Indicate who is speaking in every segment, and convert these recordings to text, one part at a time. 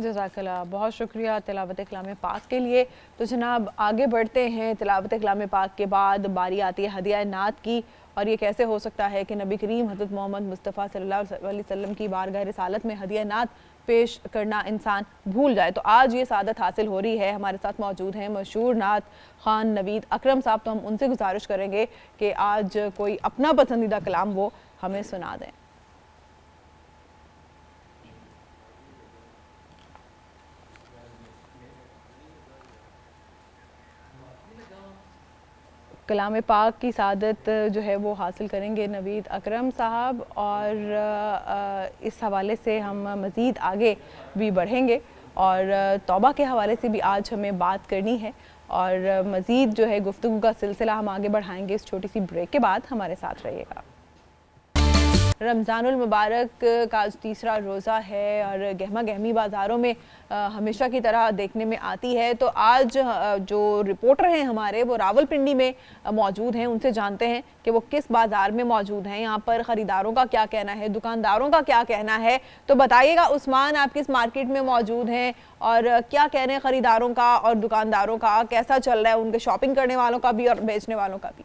Speaker 1: जज़ाकल्लाह, बहुत शुक्रिया तिलावत कलाम पाक के लिए। तो जनाब आगे बढ़ते हैं। तिलावत कलाम पाक के बाद बारी आती है हदिया नात की। और ये कैसे हो सकता है कि नबी करीम हज़रत मोहम्मद मुस्तफ़ा सल्लल्लाहु अलैहि वसल्लम की बारगाह रिसालत में हदिया नात पेश करना इंसान भूल जाए। तो आज ये सादत हासिल हो रही है। हमारे साथ मौजूद हैं मशहूर नात ख़ान नवीद अकरम साहब। तो हम उनसे गुजारिश करेंगे कि आज कोई अपना पसंदीदा कलाम वो हमें सुना दें। कलाम पाक की सादत जो है वो हासिल करेंगे नवीद अकरम साहब। और इस हवाले से हम मज़ीद आगे भी बढ़ेंगे और तौबा के हवाले से भी आज हमें बात करनी है। और मज़ीद जो है गुफ्तगू का सिलसिला हम आगे बढ़ाएंगे इस छोटी सी ब्रेक के बाद। हमारे साथ रहिएगा। रमज़ानुल मुबारक का आज तीसरा रोज़ा है और गहमा गहमी बाज़ारों में हमेशा की तरह देखने में आती है। तो आज जो रिपोर्टर हैं हमारे वो रावलपिंडी में मौजूद हैं। उनसे जानते हैं कि वो किस बाज़ार में मौजूद हैं, यहाँ पर ख़रीदारों का क्या कहना है, दुकानदारों का क्या कहना है। तो बताइएगा उस्मान, आप किस मार्केट में मौजूद हैं और क्या कह रहे हैं ख़रीदारों का और दुकानदारों का, कैसा चल रहा है उनके शॉपिंग करने वालों का भी और बेचने वालों का भी।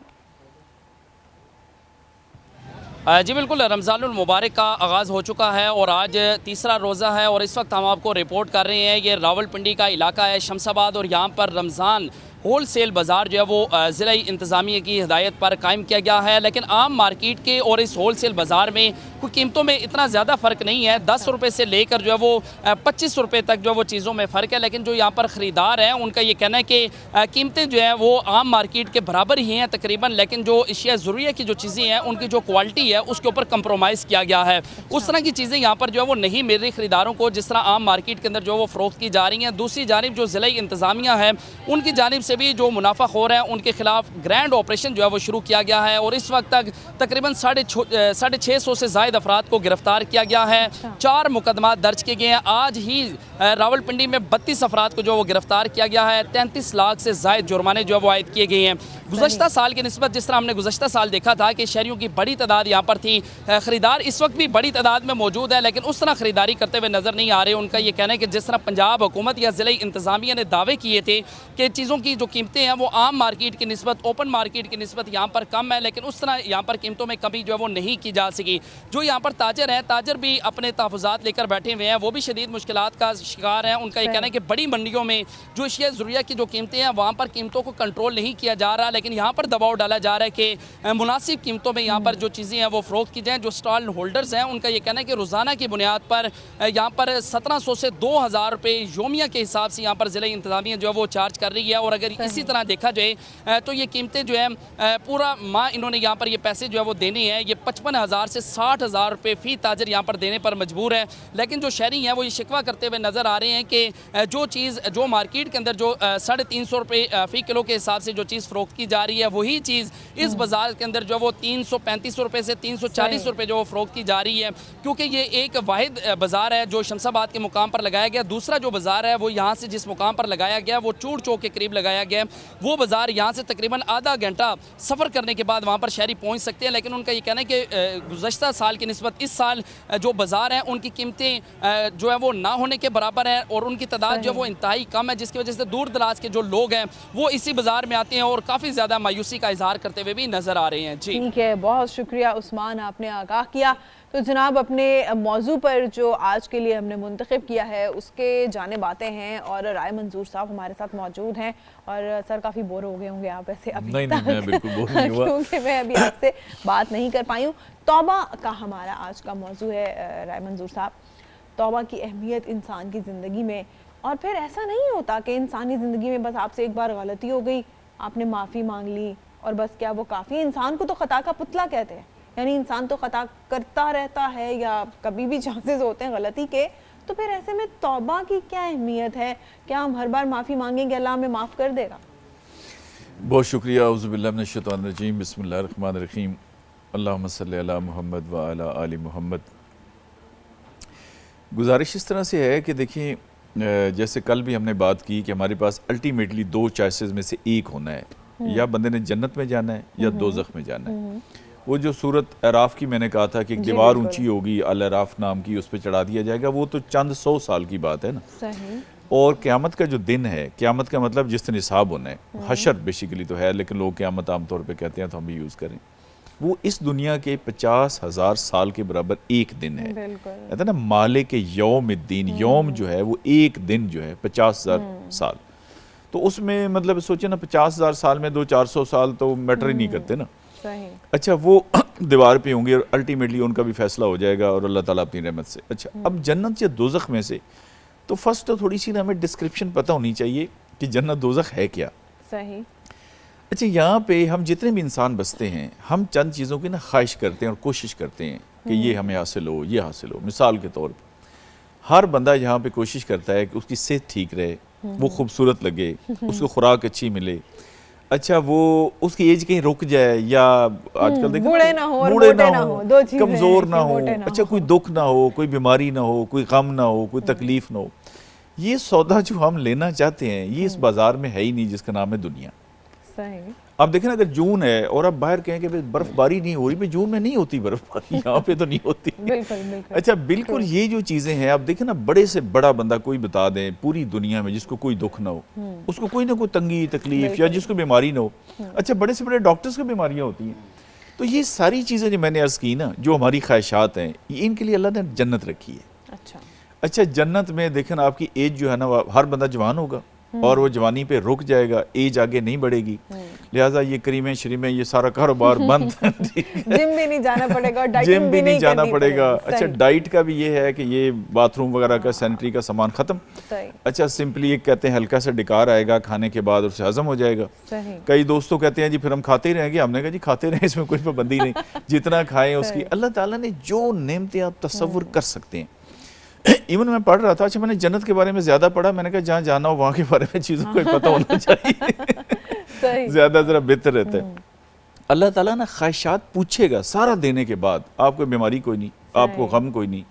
Speaker 2: जी बिल्कुल, रमज़ानुल मुबारक का आगाज़ हो चुका है और आज तीसरा रोज़ा है। और इस वक्त हम आपको रिपोर्ट कर रहे हैं, ये रावलपिंडी का इलाका है शमसाबाद, और यहाँ पर रमज़ान होल सेल बाज़ार जो है वो ज़िला इंतज़ामिया की हिदायत पर कायम किया गया है। लेकिन आम मार्केट के और इस होल सेल बाज़ार में कोई कीमतों में इतना ज़्यादा फ़र्क नहीं है। 10 रुपये से लेकर जो है वो 25 रुपये तक जो है वो चीज़ों में फ़र्क है। लेकिन जो यहाँ पर ख़रीदार हैं उनका ये कहना है कि कीमतें जो है वो आम मार्केट के बराबर ही हैं तकरीबन, लेकिन जो अशिया ज़रूरिया की जो चीज़ें हैं उनकी जो क्वालिटी है उसके ऊपर कंप्रोमाइज़ किया गया है। उस तरह की चीज़ें यहाँ पर जो है वो नहीं मिल रही ख़रीदारों को जिस तरह आम मार्केट के अंदर जो है वो फ़रोख्त की जा रही हैं। दूसरी जानिब जो ज़िला इंतज़ामिया है उनकी जानिब से भी जो मुनाफाखोर हैं उनके खिलाफ ग्रैंड ऑपरेशन जो है वो शुरू किया गया है और इस वक्त तक तकरीबन 650 से ज़ायद अफराद को गिरफ्तार किया गया है। 4 मुकदमा दर्ज किए गए हैं। आज ही रावलपिंडी में 32 अफराद को जो वो गिरफ्तार किया गया है। 33 लाख से ज़ायद जुर्माने जो है वो आयद किए गए हैं। गुज़श्ता साल की निस्बत जिस तरह हमने गुज़श्ता साल देखा था कि शहरियों की बड़ी तादाद यहाँ पर थी, ख़रीदार इस वक्त भी बड़ी तादाद में मौजूद है लेकिन उस तरह ख़रीदारी करते हुए नज़र नहीं आ रहे। उनका ये कहना है कि जिस तरह पंजाब हुकूमत या ज़िला इंतज़ामिया ने दावे किए थे कि चीज़ों की जो कीमतें हैं वो आम मार्केट की निस्बत, ओपन मार्केट की निस्बत यहाँ पर कम है, लेकिन उस तरह यहाँ पर कीमतों में कमी जो है वो नहीं की जा सकी। जो यहाँ पर ताजर हैं, ताजर भी अपने तहफ़्फ़ुज़ात लेकर बैठे हुए हैं, वो भी शदीद मुश्किलात का शिकार हैं। उनका ये कहना है कि बड़ी मंडियों में जो अशिया ज़रूरिया की जो कीमतें हैं वहाँ पर कीमतों को कंट्रोल नहीं किया जा रहा, लेकिन यहाँ पर दबाव डाला जा रहा है कि मुनासिब कीमतों में यहाँ पर जो चीज़ें हैं वो फ़रोख्त की जाएँ। जो स्टॉल होल्डर्स हैं उनका ये कहना है कि रोज़ाना की बुनियाद पर यहाँ पर 1700 से 2000 रुपये योमिया के हिसाब से यहाँ पर ज़िला इंतज़ामिया जो है वो चार्ज कर रही है। और अगर इसी तरह देखा जाए तो ये कीमतें जो है पूरा माह इन्होंने यहाँ पर ये पैसे जो है वो देने हैं। ये 55,000 से 60,000 रुपये फ़ी ताजर यहाँ पर देने पर मजबूर है। लेकिन जो शहरी हैं वो ये शिकवा करते हुए नज़र आ रहे हैं कि जो चीज़ जो मार्केट के अंदर जो 350 रुपये फ़ी किलो के हिसाब से जो चीज़ फ़रोख्त की जा रही है वही चीज़ इस बाज़ार के अंदर जो वो 335 रुपये से 340 रुपये जो फ़रोख्त की जा रही है, क्योंकि ये एक वाहिद बाज़ार है जो शमशाबाद के मुकाम पर लगाया गया। दूसरा जो बाज़ार है वो यहाँ से जिस मुकाम पर लगाया गया वो चूड़ चौक के करीब लगाया गया। वो बाज़ार यहाँ से तकरीबन आधा घंटा सफ़र करने के बाद वहाँ पर शहरी पहुँच सकते हैं। लेकिन उनका ये कहना है कि गुज़श्ता साल की निस्बत इस साल जो बाज़ार हैं उनकी कीमतें जो है वो ना होने के बराबर है और उनकी तादाद जो है वो इंतहाई कम है, जिसकी वजह से दूर दराज के जो लोग हैं वो इसी बाज़ार में आते हैं और काफ़ी ज़्यादा मायूसी का इजहार करते हुए भी नज़र आ रहे हैं। जी
Speaker 1: ठीक है, बहुत शुक्रिया उस्मान, आपने आगाह किया। तो जनाब अपने मौजू पर जो आज के लिए हमने मुंतखब किया है उसके जानिब आते हैं और राय मंजूर साहब हमारे साथ मौजूद हैं। और सर काफ़ी बोर हो गए होंगे आप ऐसे अभी
Speaker 3: नहीं, मैं बिल्कुल बोर नहीं हुआ
Speaker 1: क्योंकि मैं अभी आपसे बात नहीं कर पाई हूँ। तौबा का हमारा आज का मौजू है राय मंजूर साहब। तौबा की अहमियत इंसान की ज़िंदगी में, और फिर ऐसा नहीं होता कि इंसानी ज़िंदगी में बस आपसे एक बार गलती हो गई, आपने माफ़ी मांग ली और बस क्या वो काफ़ी। इंसान को तो ख़ता का पुतला कहते हैं, यानी इंसान तो ख़ता करता रहता है या कभी भी चांसेस होते हैं गलती के। तो फिर ऐसे में तौबा की क्या अहमियत है? क्या हम हर बार माफ़ी मांगेंगे अल्लाह हमें माफ़ कर देगा?
Speaker 3: बहुत शुक्रिया। औज़ुबिल्लाहि मिनश्शैतानिर्रजीम, बिस्मिल्लाहिर्रहमानिर्रहीम, अल्लाहुम्मा सल्लि अला मुहम्मद व अला आलि मुहम्मद। गुजारिश इस तरह से है कि देखिए, जैसे कल भी हमने बात की कि हमारे पास अल्टीमेटली 2 चॉइसेस में से एक होना है, या बंदे ने जन्नत में जाना है या दोज़ख में जाना है। वो जो सूरत अराफ की मैंने कहा था कि एक दीवार ऊंची होगी, अल अराफ नाम की, उस पर चढ़ा दिया जाएगा, वो तो चंद 100 साल की बात है ना।
Speaker 1: सही।
Speaker 3: और क़यामत का जो दिन है, क़यामत का मतलब जिस दिन हिसाब होना है, हशर बेसिकली तो है, लेकिन लोग क़यामत आमतौर पे कहते हैं तो हम भी यूज़ करें, वो इस दुनिया के 50,000 साल के बराबर एक दिन है। कहते हैं ना मालिक यौमिद्दीन, यौम जो है वो एक दिन जो है 50,000 साल। तो उसमें मतलब सोचिए ना, 50,000 साल में 200-400 साल तो मैटर ही नहीं करते ना। अच्छा, वो दीवार पे होंगे और अल्टीमेटली उनका भी फैसला हो जाएगा और अल्लाह ताला अपनी रहमत से। अच्छा, अब जन्नत या दोज़ख में से तो फर्स्ट तो थोड़ी सी ना हमें डिस्क्रिप्शन पता होनी चाहिए कि जन्नत दोज़ख है क्या।
Speaker 1: सही।
Speaker 3: अच्छा, यहाँ पे हम जितने भी इंसान बसते हैं, हम चंद चीज़ों की ना ख्वाहिश करते हैं और कोशिश करते हैं कि ये हमें हासिल हो, ये हासिल हो। मिसाल के तौर पर हर बंदा यहाँ पे कोशिश करता है कि उसकी सेहत ठीक रहे, वो खूबसूरत लगे, उसको खुराक अच्छी मिले। अच्छा, वो उसकी एज कहीं रुक जाए, या आजकल देखो
Speaker 1: बूढ़े ना हो, दो चीजें,
Speaker 3: कमज़ोर ना हो, अच्छा कोई दुख ना हो, कोई बीमारी ना हो, कोई गम ना हो, कोई तकलीफ ना हो। ये सौदा जो हम लेना चाहते हैं ये इस बाजार में है ही नहीं, जिसका नाम है दुनिया।
Speaker 1: सही।
Speaker 3: अब देखें ना, अगर जून है और आप बाहर कहें कि बर्फबारी नहीं हो रही, भाई जून में नहीं होती बर्फबारी, यहाँ पे तो नहीं होती।
Speaker 1: बिल्कुल।
Speaker 3: अच्छा, बिल्कुल ये जो चीज़ें हैं, आप देखें ना, बड़े से बड़ा बंदा कोई बता दें पूरी दुनिया में जिसको कोई दुख ना हो, उसको कोई ना कोई तंगी तकलीफ या जिसको बीमारी ना हो। अच्छा, बड़े से बड़े डॉक्टर्स को बीमारियाँ होती हैं। तो ये सारी चीज़ें जो मैंने अर्ज़ की ना, जो हमारी ख्वाहिशात हैं, इनके लिए अल्लाह ने जन्नत रखी है। अच्छा, जन्नत में देखें ना, आपकी एज जो है ना, हर बंदा जवान होगा, और वो जवानी पे रुक जाएगा, एज आगे नहीं बढ़ेगी। लिहाजा ये करीमें शरीमें ये सारा कारोबार बंद।
Speaker 1: जिम भी नहीं जाना पड़ेगा और डाइटिंग
Speaker 3: जिम भी नहीं जाना
Speaker 1: करनी
Speaker 3: पड़ेगा।
Speaker 1: पड़ेगी।
Speaker 3: अच्छा,
Speaker 1: सही,
Speaker 3: डाइट का भी ये है कि ये बाथरूम वगैरह का सैनिटरी का सामान ख़त्म।
Speaker 1: सही,
Speaker 3: अच्छा, सिंपली एक कहते हैं हल्का सा डिकार आएगा खाने के बाद, उससे हजम हो जाएगा।
Speaker 1: सही,
Speaker 3: कई दोस्तों कहते हैं जी फिर हम खाते ही रहेंगे। हमने कहा जी खाते रहें, इसमें कोई पाबंदी नहीं, जितना खाएं उसकी। अल्लाह ताला ने जो नेमतें आप तसव्वुर कर सकते हैं। इवन मैं पढ़ रहा था, अच्छा मैंने जन्नत के बारे में ज़्यादा पढ़ा, मैंने कहा जहाँ जाना हो वहाँ के बारे में चीज़ों को पता होना चाहिए,
Speaker 1: सही,
Speaker 3: ज़्यादा ज़रा बेहतर रहता है। अल्लाह ताला ना ख्वाहिशात पूछेगा सारा देने के बाद, आपको बीमारी कोई नहीं, आपको गम कोई नहीं,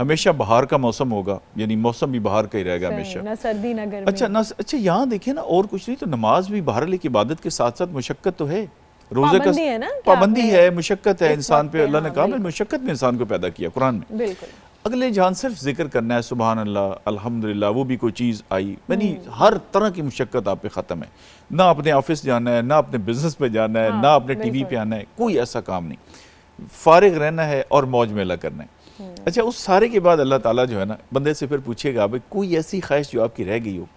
Speaker 3: हमेशा बाहर का मौसम होगा, यानी मौसम भी बाहर का ही रहेगा हमेशा।
Speaker 1: ना सर्दी ना गर्मी।
Speaker 3: अच्छा यहाँ देखिए ना, और कुछ नहीं तो नमाज भी बाहर की इबादत के साथ साथ मुशक्कत तो है, रोजे का
Speaker 1: पाबंदी है ना, कि
Speaker 3: पाबंदी
Speaker 1: आपने
Speaker 3: है, मुशक्कत है
Speaker 1: इस
Speaker 3: इंसान
Speaker 1: वक्त
Speaker 3: पे।
Speaker 1: पे,
Speaker 3: अल्लाह ने
Speaker 1: हाँ,
Speaker 3: कहा मैं
Speaker 1: बिल्कुल।
Speaker 3: मुशक्कत में इंसान को पैदा किया कुरान में।
Speaker 1: बिल्कुल,
Speaker 3: अगले जान सिर्फ जिक्र करना है सुबहान अल्लाह अल्हम्दुलिल्लाह, वो भी कोई चीज़ आई, यानी हर तरह की मुशक्कत आप पे ख़त्म है। ना अपने ऑफिस जाना है, ना अपने बिजनेस पे जाना है,
Speaker 1: हाँ,
Speaker 3: ना अपने टीवी
Speaker 1: बिल्कुल।
Speaker 3: पे आना है, कोई ऐसा काम नहीं, फारिग रहना है और मौज मेला करना है। अच्छा, उस सारे के बाद अल्लाह ताला जो है ना बंदे से फिर पूछेगा भाई कोई ऐसी ख्वाहिश जो आपकी रह गई हो।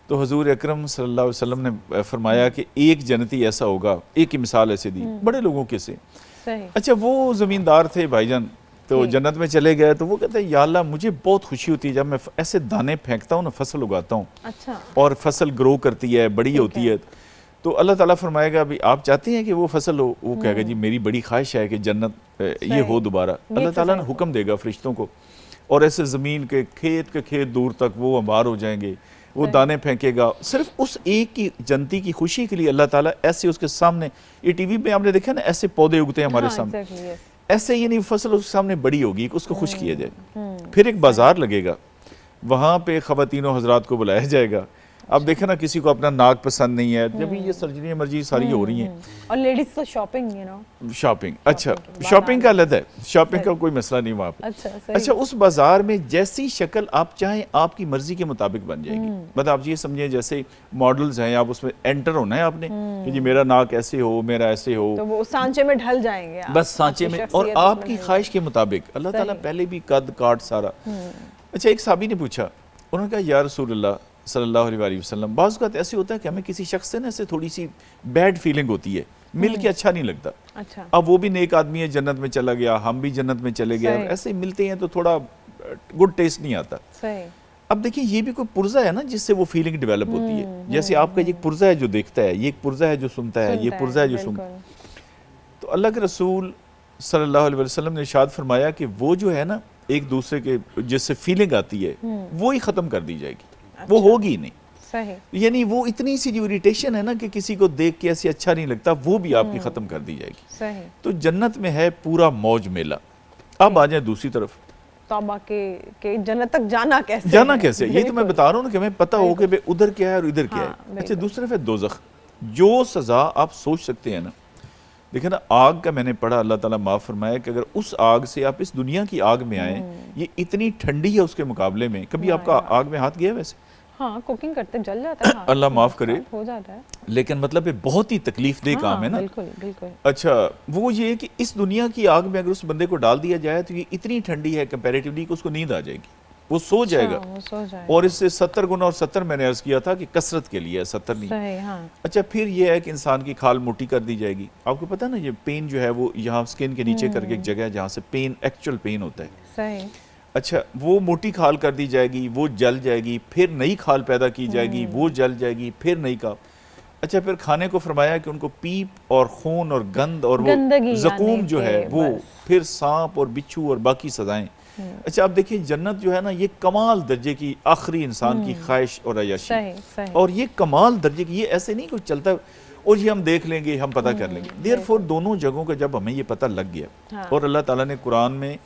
Speaker 3: तो हुजूर अकरम सल्लल्लाहु अलैहि वसल्लम ने फरमाया कि एक जन्नती ऐसा होगा, एक ही मिसाल ऐसे दी बड़े लोगों के से।
Speaker 1: सही,
Speaker 3: अच्छा, वो ज़मींदार थे भाईजान, तो जन्नत में चले गए, तो वो कहते हैं या अल्लाह मुझे बहुत खुशी होती है जब मैं ऐसे दाने फेंकता हूँ ना, फसल उगाता हूँ
Speaker 1: अच्छा,
Speaker 3: और फसल ग्रो करती है, बड़ी होती है। तो अल्लाह ताला फरमाएगा भाई आप चाहते हैं कि वो फसल हो? वो कहेगा जी मेरी बड़ी ख्वाहिश है कि जन्नत ये हो दोबारा। अल्लाह ताला ने हुक्म देगा फरिश्तों को, और ऐसे ज़मीन के खेत दूर तक वो अंबार हो जाएंगे, वो दाने फेंकेगा। सिर्फ उस एक की जनती की खुशी के लिए अल्लाह ताला ऐसे उसके सामने, ये टीवी पे आपने देखा ना ऐसे पौधे उगते हैं हमारे
Speaker 1: हाँ,
Speaker 3: सामने,
Speaker 1: exactly, yes,
Speaker 3: ऐसे यानी फसल उसके सामने बड़ी होगी, उसको खुश किया जाए। फिर एक बाजार लगेगा, वहाँ पे ख़वातीनों हजरात को बुलाया जाएगा। अब देखे ना किसी को अपना नाक पसंद नहीं है, जब ये सर्जरी मर्जी सारी हो रही हैं,
Speaker 1: और लेडीज तो शॉपिंग
Speaker 3: शॉपिंग। अच्छा, शॉपिंग का अलग है, शॉपिंग का कोई मसला नहीं वहाँ पे।
Speaker 1: अच्छा, सही,
Speaker 3: अच्छा, उस बाजार में जैसी शक्ल आप चाहें आपकी मर्जी के मुताबिक बन जाएगी। मतलब आप ये समझिए जैसे मॉडल्स हैं, आप उसमें एंटर होना है आपने कि जी मेरा नाक ऐसे हो, मेरा ऐसे हो,
Speaker 1: तो वो सांचे में ढल जाएंगे आप,
Speaker 3: बस सांचे
Speaker 1: आपकी
Speaker 3: में, और
Speaker 1: शख्सियत
Speaker 3: आपकी
Speaker 1: उसमें
Speaker 3: ख्वाहिश के मुताबिक। अल्लाह ताला पहले भी कद काट सारा। अच्छा, एक साहबी ने पूछा, उन्होंने कहा या रसूलल्लाह सल्लल्लाहु अलैहि वसल्लम, बाज़ औक़ात ऐसे होता है कि हमें किसी शख्स से ना ऐसे थोड़ी सी बैड फीलिंग होती है, मिल के अच्छा नहीं लगता।
Speaker 1: अच्छा,
Speaker 3: अब वो भी नेक आदमी है, जन्नत में चला गया, हम भी जन्नत में चले गए,
Speaker 1: सही।
Speaker 3: ऐसे मिलते हैं तो थोड़ा गुड टेस्ट नहीं आता।
Speaker 1: सही,
Speaker 3: अब देखिए ये भी कोई पुर्जा है ना जिससे वो फीलिंग डेवलप होती है। जैसे आपका ये पुर्जा है जो देखता है, ये एक पुर्जा है जो सुनता है, ये पुर्जा है जो सुनता है। तो अल्लाह के रसूल सल्लल्लाहु अलैहि वसल्लम ने इरशाद फरमाया कि वो जो है ना एक दूसरे के जिससे फीलिंग आती है वो ही ख़त्म कर दी जाएगी, वो होगी ही नहीं।
Speaker 1: सही,
Speaker 3: यानी वो इतनी सी जो इरिटेशन है ना कि किसी को देख के ऐसे अच्छा नहीं लगता, वो भी आपकी ख़त्म कर दी जाएगी।
Speaker 1: सही,
Speaker 3: तो जन्नत में है पूरा मौज मेला। अब आ जाए दूसरी तरफ,
Speaker 1: तौबा के जन्नत तक जाना कैसे
Speaker 3: जाना
Speaker 1: है?
Speaker 3: कैसे, यही तो मैं बता रहा हूँ ना कि हमें पता हो कि भाई उधर क्या है और इधर क्या
Speaker 1: हाँ,
Speaker 3: है। अच्छा,
Speaker 1: बिल्कुल।
Speaker 3: दूसरी तरफ है दोज़ख, जो सज़ा आप सोच सकते हैं ना। देखिए ना, आग का मैंने पढ़ा, अल्लाह ताला माफ़ फरमाए कि अगर उस आग से आप इस दुनिया की आग में आए, ये इतनी ठंडी है उसके मुकाबले में। कभी आपका आग में हाथ गया है वैसे?
Speaker 1: हाँ, कुकिंग करते जल जाता है, हाँ,
Speaker 3: अल्लाह माफ़ करे,
Speaker 1: हो जाता है,
Speaker 3: लेकिन मतलब ये बहुत ही तकलीफ देह काम है ना।
Speaker 1: बिल्कुल, बिल्कुल,
Speaker 3: अच्छा, वो ये है कि इस दुनिया की आग में अगर उस बंदे को डाल दिया जाए तो ये इतनी ठंडी है कंपैरेटिवली कि उसको नींद आ जाएगी, वो सो जाएगा।
Speaker 1: वो सो जाएगा,
Speaker 3: और इससे 70 गुना, और 70 मैंने अर्ज किया था कि कसरत के लिए है, 70 नहीं।
Speaker 1: सही, हाँ,
Speaker 3: अच्छा, फिर ये है कि इंसान की खाल मोटी कर दी जाएगी। आपको पता है ना, ये पेन जो है वो यहाँ स्किन के नीचे करके एक जगह है जहाँ से पेन, एक्चुअल पेन होता है।
Speaker 1: सही,
Speaker 3: अच्छा, वो मोटी खाल कर दी जाएगी, वो जल जाएगी, फिर नई खाल पैदा की जाएगी, वो जल जाएगी, फिर नई का। अच्छा, फिर खाने को फरमाया कि उनको पीप और खून और गंद और वो
Speaker 1: गंदगी
Speaker 3: जकूम
Speaker 1: यानी
Speaker 3: जो है
Speaker 1: कि
Speaker 3: वो,
Speaker 1: बस।
Speaker 3: फिर सांप और बिच्छू और बाकी सजाएं। अच्छा, अब देखिए जन्नत जो है ना, ये कमाल दर्जे की आखिरी इंसान की ख्वाहिश और अय्याशी,
Speaker 1: सही, सही,
Speaker 3: और ये कमाल दर्जे की, ये ऐसे नहीं कुछ चलता और ये हम देख लेंगे, हम पता कर लेंगे। देयरफॉर दोनों जगहों का जब हमें ये पता लग गया,
Speaker 1: हाँ।
Speaker 3: और अल्लाह ताला ने कुरान में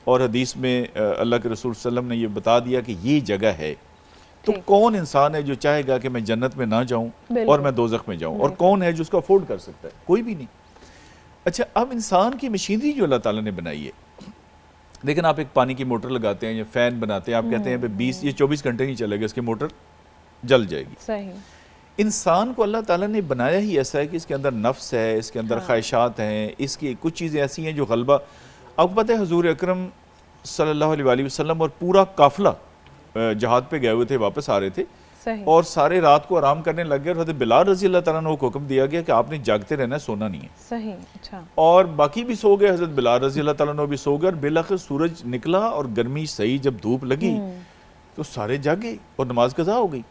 Speaker 3: और हदीस में अल्लाह के रसूल सल्लम ने ये बता दिया कि ये जगह है, तो
Speaker 1: ठीक।
Speaker 3: कौन इंसान है जो चाहेगा कि मैं जन्नत में ना जाऊं
Speaker 1: बिल्कुल।
Speaker 3: और मैं दोज़ख में जाऊं, और कौन है जो उसको अफोर्ड कर सकता है? कोई भी नहीं। अच्छा, अब इंसान की मशीनरी जो अल्लाह ताला ने बनाई है, लेकिन आप एक पानी की मोटर लगाते हैं या फैन बनाते हैं, आप कहते हैं 20 ये 24 घंटे नहीं चलेगा, इसकी मोटर जल जाएगी।
Speaker 1: सही,
Speaker 3: इंसान को अल्लाह ताला ने बनाया ही ऐसा है कि इसके अंदर नफ्स है, इसके अंदर ख्वाहिशात हैं, इसकी कुछ चीज़ें ऐसी हैं जो गलबा। आपको पता है हुजूर अकरम सल्लल्लाहु अलैहि वसल्लम और पूरा काफिला जहाद पे गए हुए थे, वापस आ रहे थे,
Speaker 1: सही।
Speaker 3: और सारे रात को आराम करने लग गए। और हज़रत बिलाल रज़ी अल्लाह ताला अन्हु को हुक्म दिया गया कि आपने जागते रहना है, सोना नहीं है।
Speaker 1: सही। अच्छा।
Speaker 3: और बाकी भी सो गए, हज़रत बिलाल रज़ी अल्लाह ताला अन्हु भी सो गए। और बिलाखिर सूरज निकला और गर्मी सही जब धूप लगी तो सारे जागे और नमाज कज़ा हो गई।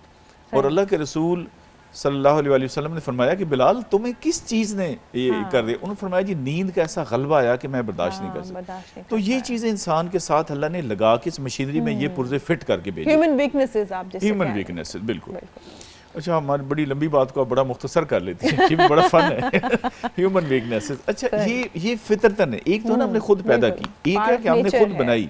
Speaker 3: और अल्लाह के रसूल सल्लल्लाहु अलैहि वसल्लम ने फरमाया कि बिलाल तुम्हें किस चीज़ ने ये कर दिया? उन्होंने फरमाया जी नींद का ऐसा गलबा आया कि मैं बर्दाश्त नहीं कर सकता। तो ये चीज़ें इंसान के साथ अल्लाह ने लगा के इस मशीनरी में ये पुर्जे फिट करके भेजे।
Speaker 1: ह्यूमन वीकनेसेस आप जैसे
Speaker 3: ह्यूमन वीकनेसेस, बिल्कुल। अच्छा, हमारी बड़ी लंबी बात को आप बड़ा मुख्तसर कर लेती हैं, ये भी बड़ा फन है। Human weaknesses. अच्छा, ये फितरतन है। एक तो ना हमने खुद पैदा की, एक है कि हमने खुद बनाई।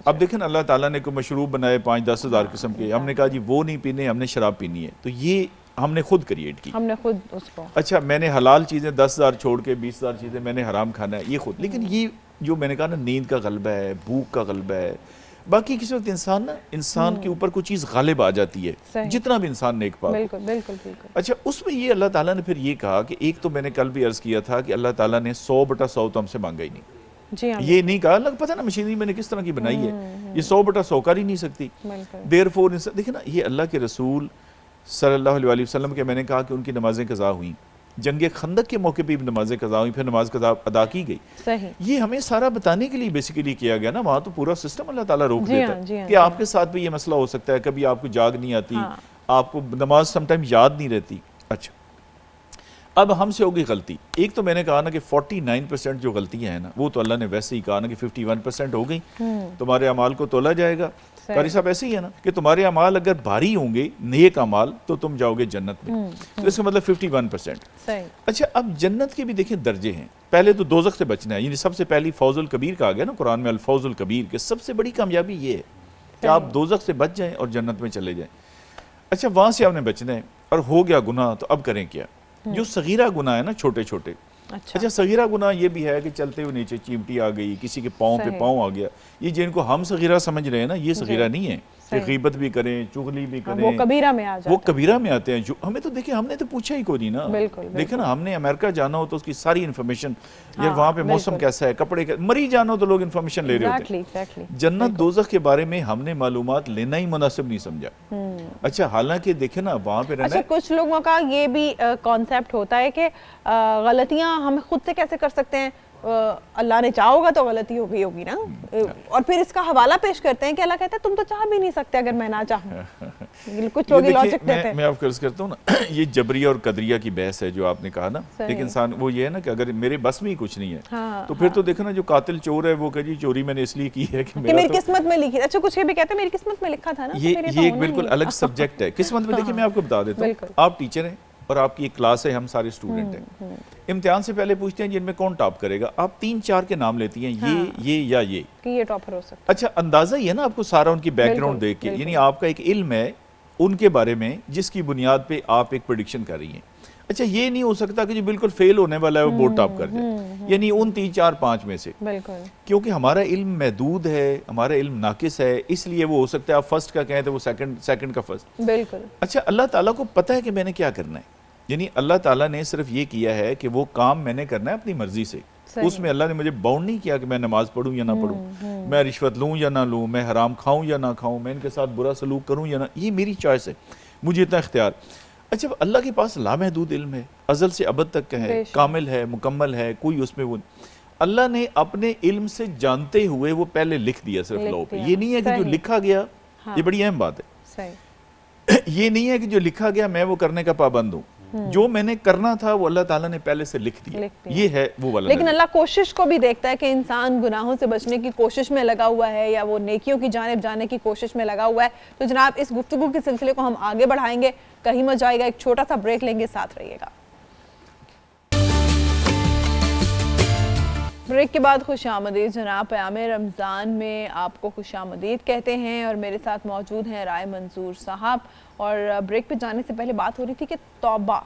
Speaker 3: अब देखें ना, अल्लाह ताला ने कोई मशरूब बनाए 5-10 हज़ार किस्म के, हमने कहा जी वो नहीं पीने, हमने शराब पीनी है, तो ये हमने खुद क्रिएट की,
Speaker 1: हमने खुद उसको। अच्छा,
Speaker 3: मैंने हलाल चीज़ें 10,000 छोड़ के 20,000 चीज़ें मैंने हराम खाना है, ये खुद। लेकिन ये जो मैंने कहा ना, नींद का गलबा है, भूख का गलबा है, बाकी किसी वक्त इंसान के ऊपर कोई चीज़ गालिब आ जाती है, जितना भी इंसान नेक पाक।
Speaker 1: बिल्कुल बिल्कुल बिल्कुल।
Speaker 3: अच्छा, उसमें ये अल्लाह ताला ने फिर ये कहा कि एक तो मैंने कल भी अर्ज़ किया था कि अल्लाह ताला ने 100/100 तो हमसे मांगा ही नहीं।
Speaker 1: जी हाँ,
Speaker 3: ये नहीं कहा, अल्लाह को पता ना मशीनरी मैंने किस तरह की बनाई है, ये 100/100 कर ही नहीं सकती। देयरफॉर देखिए ना, ये अल्लाह के रसूल सल्लल्लाहु अलैहि वसल्लम के, मैंने कहा कि उनकी नमाजें कज़ा हुई, जंग खंदक के मौके पे भी नमाजें कज़ा हुई, फिर नमाज कज़ा अदा की गई।
Speaker 1: सही।
Speaker 3: ये हमें सारा बताने के लिए बेसिकली किया गया ना, वहाँ तो पूरा सिस्टम अल्लाह ताला रोक देता है कि आपके साथ भी ये मसला हो सकता है, कभी आपको जाग नहीं आती, आपको नमाज समटाइम याद नहीं रहती। अच्छा, अब हमसे होगी गलती। एक तो मैंने कहा ना कि 49% जो गलतियां हैं ना, वो तो अल्लाह ने वैसे ही कहा ना कि 51% हो गई, तुम्हारे अमाल को तोला जाएगा। कारी साहब ऐसे ही है ना कि तुम्हारे अमाल अगर भारी होंगे, नेक अमाल, तो तुम जाओगे जन्नत में। तो इसका मतलब 51%। अच्छा, अब जन्नत के भी देखें दर्जे हैं। पहले तो दोज़ख से बचना है, यानी सबसे पहली फौजुल कबीर कहा गया ना कुरान में, अल फौजुल कबीर, के सबसे बड़ी कामयाबी ये है कि आप दोज़ख से बच जाएं और जन्नत में चले जाएं। अच्छा, वहां से आपने बचना है और हो गया गुनाह, तो अब करें क्या? जो सगीरा गुनाह है ना, छोटे छोटे। अच्छा, सगीरा गुनाह ये भी है कि चलते हुए नीचे चीमटी आ गई, किसी के पाँव पे पाँव आ गया, ये जिनको हम सगीरा समझ रहे हैं ना, ये सगीरा नहीं है। गीबत भी करें, चुगली भी करें,
Speaker 1: वो कबीरा में आ जाते हैं।
Speaker 3: वो कबीरा में आते हैं। जो हमें तो देखिए, हमने तो पूछा ही कोई नहीं ना। देखिए ना, हमने अमेरिका जाना हो तो उसकी सारी इन्फॉर्मेशन, यार वहाँ पे मौसम कैसा है, कपड़े कैसे, मरी जाना हो तो लोग इन्फॉर्मेशन ले रहे होते हैं। जन्नत दोज़ख के बारे में हमने मालूमात लेना ही मुनासिब नहीं समझा। अच्छा, हालांकि देखे ना, वहाँ पे रहना।
Speaker 1: कुछ लोगों का ये भी कॉन्सेप्ट होता है कि गलतियाँ हम खुद से कैसे कर सकते हैं, अल्लाह ने चाहा होगा तो गलती हो गई होगी ना। और फिर इसका हवाला पेश करते हैं कि अल्लाह कहता है तुम तो चाह भी नहीं सकते अगर मैं ना चाहूँ। कुछ लोग लॉजिक देते हैं।
Speaker 3: मैं आपको अर्ज करता हूँ ना, ये जबरिया और कदरिया की बहस है जो आपने कहा ना। एक इंसान वो ये है ना कि अगर मेरे बस में ही कुछ नहीं है, तो फिर तो देखो ना, जो कातिल चोर है वो कहे चोरी मैंने इसलिए की है कि
Speaker 1: मेरी किस्मत में लिखी। अच्छा, कुछ ये भी कहते हैं मेरी किस्मत में लिखा था ना।
Speaker 3: ये एक बिल्कुल अलग सब्जेक्ट है किस्मत में। देखिए, मैं आपको बता देता हूँ, आप टीचर हैं और आपकी एक क्लास है, हम सारे स्टूडेंट हैं। इम्तिहान से पहले पूछते हैं जिनमें कौन टॉप करेगा, आप 3-4 के नाम लेती हैं, ये या ये कि
Speaker 1: ये टॉपर हो सकता है।
Speaker 3: अच्छा, अंदाजा ही है ना आपको सारा उनकी बैकग्राउंड देख के, यानी आपका एक इल्म है उनके बारे में जिसकी बुनियाद पे आप एक प्रेडिक्शन कर रही हैं। अच्छा, ये नहीं हो सकता कि जो बिल्कुल फेल होने वाला है वो बोर्ड टॉप कर जाए, यानी उन 3-4-5 में से।
Speaker 1: बिल्कुल,
Speaker 3: क्योंकि हमारा इल्म महदूद है, हमारा इल्म नाकिस है, इसलिए वो हो सकता है आप फर्स्ट का कहें तो वो सेकंड का फर्स्ट।
Speaker 1: बिल्कुल।
Speaker 3: अच्छा, अल्लाह ताला को पता है कि मैंने क्या करना है, यानी अल्लाह ताला ने सिर्फ ये किया है कि वो काम मैंने करना है अपनी मर्जी से। उसमें अल्लाह ने मुझे बाउंड नहीं किया कि मैं नमाज पढ़ूं या ना पढ़ूं, मैं रिश्वत लूं या ना लूं, मैं हराम खाऊं या ना खाऊं, मैं इनके साथ बुरा सलूक करूं या ना, ये मेरी चॉइस है, मुझे इतना इख्तियार। अच्छा, अल्लाह के पास लामहदूद इल्म है, अज़ल से अबद तक का है, कामिल है, मुकम्मल है, कोई उसमें वो अल्लाह ने अपने इल्म से जानते हुए वो पहले लिख दिया सिर्फ लौ पे। ये नहीं है कि जो लिखा गया, ये बड़ी अहम बात है, ये नहीं है कि जो लिखा गया मैं वो करने का पाबंद हूँ। जो मैंने करना था वो अल्लाह ताला ने पहले से लिख दिया, ये है वो वाला।
Speaker 1: लेकिन अल्लाह कोशिश को भी देखता है कि इंसान गुनाहों से बचने की कोशिश में लगा हुआ है या वो नेकियों की जानिब जाने की कोशिश में लगा हुआ है। तो जनाब, इस गुफ्तगू के सिलसिले को हम आगे बढ़ाएंगे, कहीं मत जाएगा, एक छोटा सा ब्रेक लेंगे, साथ रहिएगा। ब्रेक के बाद खुशामदीद जनाब। क़याम रमज़ान में आपको खुशामदीद कहते हैं और मेरे साथ मौजूद हैं राय मंसूर साहब। और ब्रेक पे जाने से पहले बात हो रही थी कि तौबा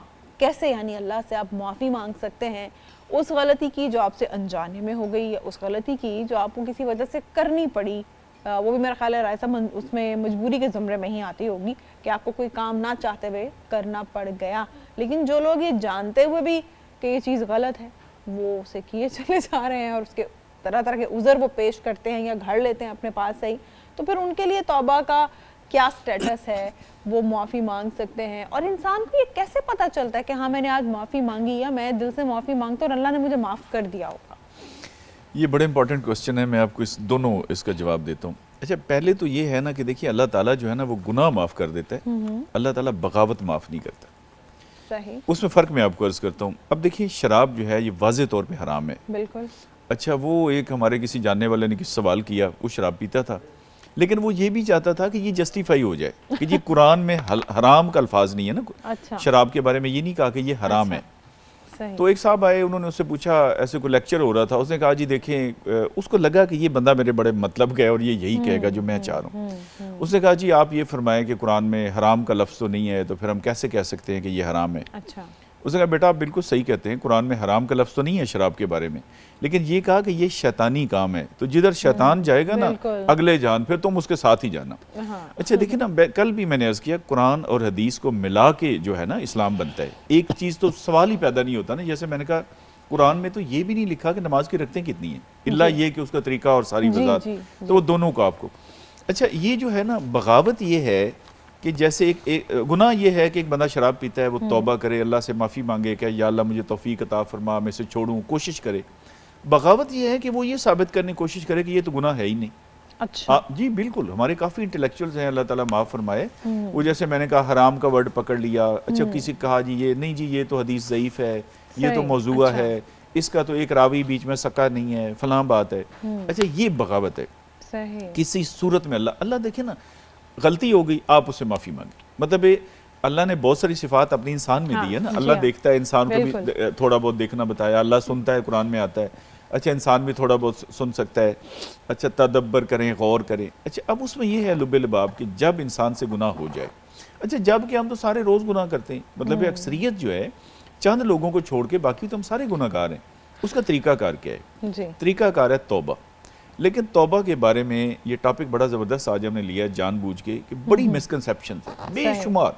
Speaker 1: कैसे, यानी अल्लाह से आप माफ़ी मांग सकते हैं उस गलती की जो आपसे अनजाने में हो गई, या उस गलती की जो आपको किसी वजह से करनी पड़ी। वो भी मेरा ख्याल है राय साहब उसमें मजबूरी के ज़मरे में ही आती होगी कि आपको कोई काम ना चाहते हुए करना पड़ गया। लेकिन जो लोग ये जानते हुए भी कि ये चीज़ गलत है, वो उसे किए चले जा रहे हैं और उसके तरह तरह के उज़र वो पेश करते हैं या घर लेते हैं अपने पास से ही, तो फिर उनके लिए तौबा का क्या स्टेटस है, वो माफ़ी मांग सकते हैं। और इंसान को ये कैसे पता चलता है कि हाँ मैंने आज माफ़ी मांगी या मैं दिल से माफ़ी मांगता हूँ और अल्लाह ने मुझे माफ़ कर दिया होगा?
Speaker 3: ये बड़े इंपॉर्टेंट क्वेश्चन है, मैं आपको इस दोनों इसका जवाब देता हूँ। अच्छा, पहले तो ये है ना कि देखिए अल्लाह ताला जो है ना वो गुनाह माफ़ कर देता है, अल्लाह ताला बगावत माफ़ नहीं करता।
Speaker 1: सही,
Speaker 3: उसमें फ़र्क मैं आपको अर्ज़ करता हूँ। अब देखिए शराब जो है ये वाज़े तौर पे हराम है।
Speaker 1: बिल्कुल।
Speaker 3: अच्छा, वो एक हमारे किसी जानने वाले ने किसी सवाल किया, वो शराब पीता था, लेकिन वो ये भी चाहता था कि ये जस्टिफाई हो जाए कि जी कुरान में हराम का अल्फाज नहीं है ना,
Speaker 1: अच्छा,
Speaker 3: शराब के बारे में ये नहीं कहा कि ये हराम है।
Speaker 1: सही।
Speaker 3: तो एक साहब आए, उन्होंने उससे पूछा, ऐसे कोई लेक्चर हो रहा था, उसने कहा जी देखें, उसको लगा कि ये बंदा मेरे बड़े मतलब का है और ये यही कहेगा जो मैं चाह रहा हूँ। उसने कहा जी आप ये फरमाएं कि कुरान में हराम का लफ्ज़ तो नहीं है, तो फिर हम कैसे कह सकते हैं कि ये हराम है?
Speaker 1: अच्छा,
Speaker 3: उसने कहा बेटा आप बिल्कुल सही कहते हैं, कुरान में हराम का लफ्ज़ तो नहीं है शराब के बारे में, लेकिन ये कहा कि ये शैतानी काम है, तो जिधर शैतान जाएगा ना
Speaker 1: बिल्कुल।
Speaker 3: अगले जान, फिर तुम उसके साथ ही जाना।
Speaker 1: हाँ,
Speaker 3: अच्छा देखिए ना, कल भी मैंने अर्ज़ किया, कुरान और हदीस को मिला के जो है ना इस्लाम बनता है। एक चीज़ तो सवाल ही पैदा नहीं होता ना, जैसे मैंने कहा कुरान में तो ये भी नहीं लिखा कि नमाज की रखते कितनी है, इल्ला ये कि उसका तरीका और सारी
Speaker 1: जी,
Speaker 3: वज़ाहत,
Speaker 1: जी,
Speaker 3: तो वो दोनों को आपको। अच्छा, ये जो है ना बगावत ये है कि जैसे एक गुनाह ये है कि एक बंदा शराब पीता है, वो तौबा करे, अल्लाह से माफ़ी मांगे कि या अल्लाह मुझे तौफीक अता फरमा, मैं इसे छोड़ूं, कोशिश करे। बगावत ये है कि वो ये साबित करने की कोशिश करे कि ये तो गुनाह है ही नहीं।
Speaker 1: अच्छा,
Speaker 3: जी बिल्कुल, हमारे काफ़ी इंटेलेक्चुअल्स हैं, अल्लाह ताला माफ़ फरमाए, वो जैसे मैंने कहा हराम का वर्ड पकड़ लिया। अच्छा, किसी कहा जी ये नहीं जी ये तो हदीस ज़ईफ़ है, ये तो
Speaker 1: सही,
Speaker 3: मौज़ूआ
Speaker 1: अच्छा।
Speaker 3: है, इसका तो एक रावी बीच में सका नहीं है, फलां बात है। अच्छा, ये बगावत है।
Speaker 1: सही,
Speaker 3: किसी सूरत में अल्लाह देखिए ना, गलती हो गई आप उससे माफ़ी मांगे, मतलब ये अल्लाह ने बहुत सारी सिफात अपनी इंसान में
Speaker 1: हाँ,
Speaker 3: दी है ना।
Speaker 1: जी
Speaker 3: अल्लाह
Speaker 1: हाँ,
Speaker 3: देखता है, इंसान को
Speaker 1: बिल्कुल।
Speaker 3: भी थोड़ा बहुत देखना बताया, अल्लाह सुनता है, कुरान में आता है। अच्छा, इंसान भी थोड़ा बहुत सुन सकता है। अच्छा, तदब्बर करें, गौर करें। अच्छा, अब उसमें ये है लुब्बे लबाब कि जब इंसान से गुनाह हो जाए, अच्छा जब कि हम तो सारे रोज़ गुनाह करते हैं, मतलब ये अक्सरियत जो है चंद लोगों को छोड़ के बाकी तो हम सारे गुनाहगार हैं। उसका तरीक़ाकार क्या है?
Speaker 1: जी,
Speaker 3: तरीक़ाकार है तौबा। लेकिन तौबा के बारे में ये टॉपिक बड़ा ज़बरदस्त आज हमने लिया जानबूझ के कि बड़ी मिसकंसेप्शन है बेशुमार।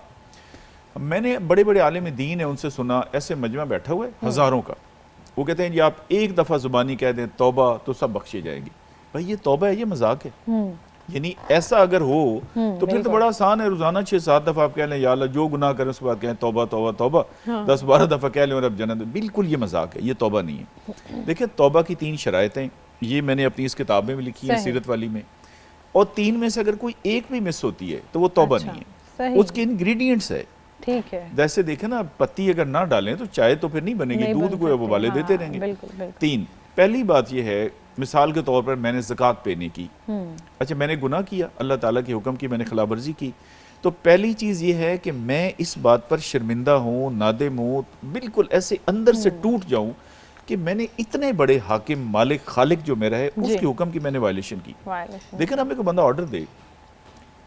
Speaker 3: मैंने बड़े बड़े आलिम दीन है उनसे सुना, ऐसे मजमा बैठा हुआ है हज़ारों का, वो कहते हैं जी आप एक दफ़ा ज़ुबानी कह दें तौबा तो सब बख्शे जाएंगी। भाई ये तौबा है, ये मजाक है? यानी ऐसा अगर हो तो फिर तो बड़ा आसान है, रोज़ाना 6-7 दफ़ा आप कह लें या अल्लाह जो गुनाह करें उसके बाद कहें तौबा तौबा तौबा, 10-12 दफ़ा कह लें और अब जन्नत। बिल्कुल ये मजाक है, ये तौबा नहीं है। देखिए तौबा की 3 शराइतें, ये मैंने अपनी इस किताब में भी लिखी है, सीरत वाली में, और 3 में से अगर कोई एक भी मिस होती है तो वो तौबा
Speaker 1: अच्छा,
Speaker 3: नहीं है।
Speaker 1: सही,
Speaker 3: उसके इंग्रेडिएंट्स है।
Speaker 1: ठीक है,
Speaker 3: जैसे देखें ना, पत्ती अगर ना डालें तो चाय तो फिर नहीं बनेगी,
Speaker 1: नहीं
Speaker 3: दूध
Speaker 1: बन
Speaker 3: को
Speaker 1: सकती,
Speaker 3: उबाले
Speaker 1: हाँ,
Speaker 3: देते रहेंगे।
Speaker 1: बिल्कुल, बिल्कुल।
Speaker 3: 3, पहली बात यह है, मिसाल के तौर पर मैंने ज़कात पेने की, अच्छा मैंने गुनाह किया, अल्लाह ताला के हुक्म की मैंने खिलाफवर्जी की, तो पहली चीज़ ये है कि मैं इस बात पर शर्मिंदा हूँ, नादिम हूँ, बिल्कुल ऐसे अंदर से टूट जाऊँ कि मैंने इतने बड़े हाकिम मालिक खालिक जो मेरा है उसके हुक्म की मैंने वायलेशन की। देखिए ना, हमें कोई बंदा ऑर्डर दे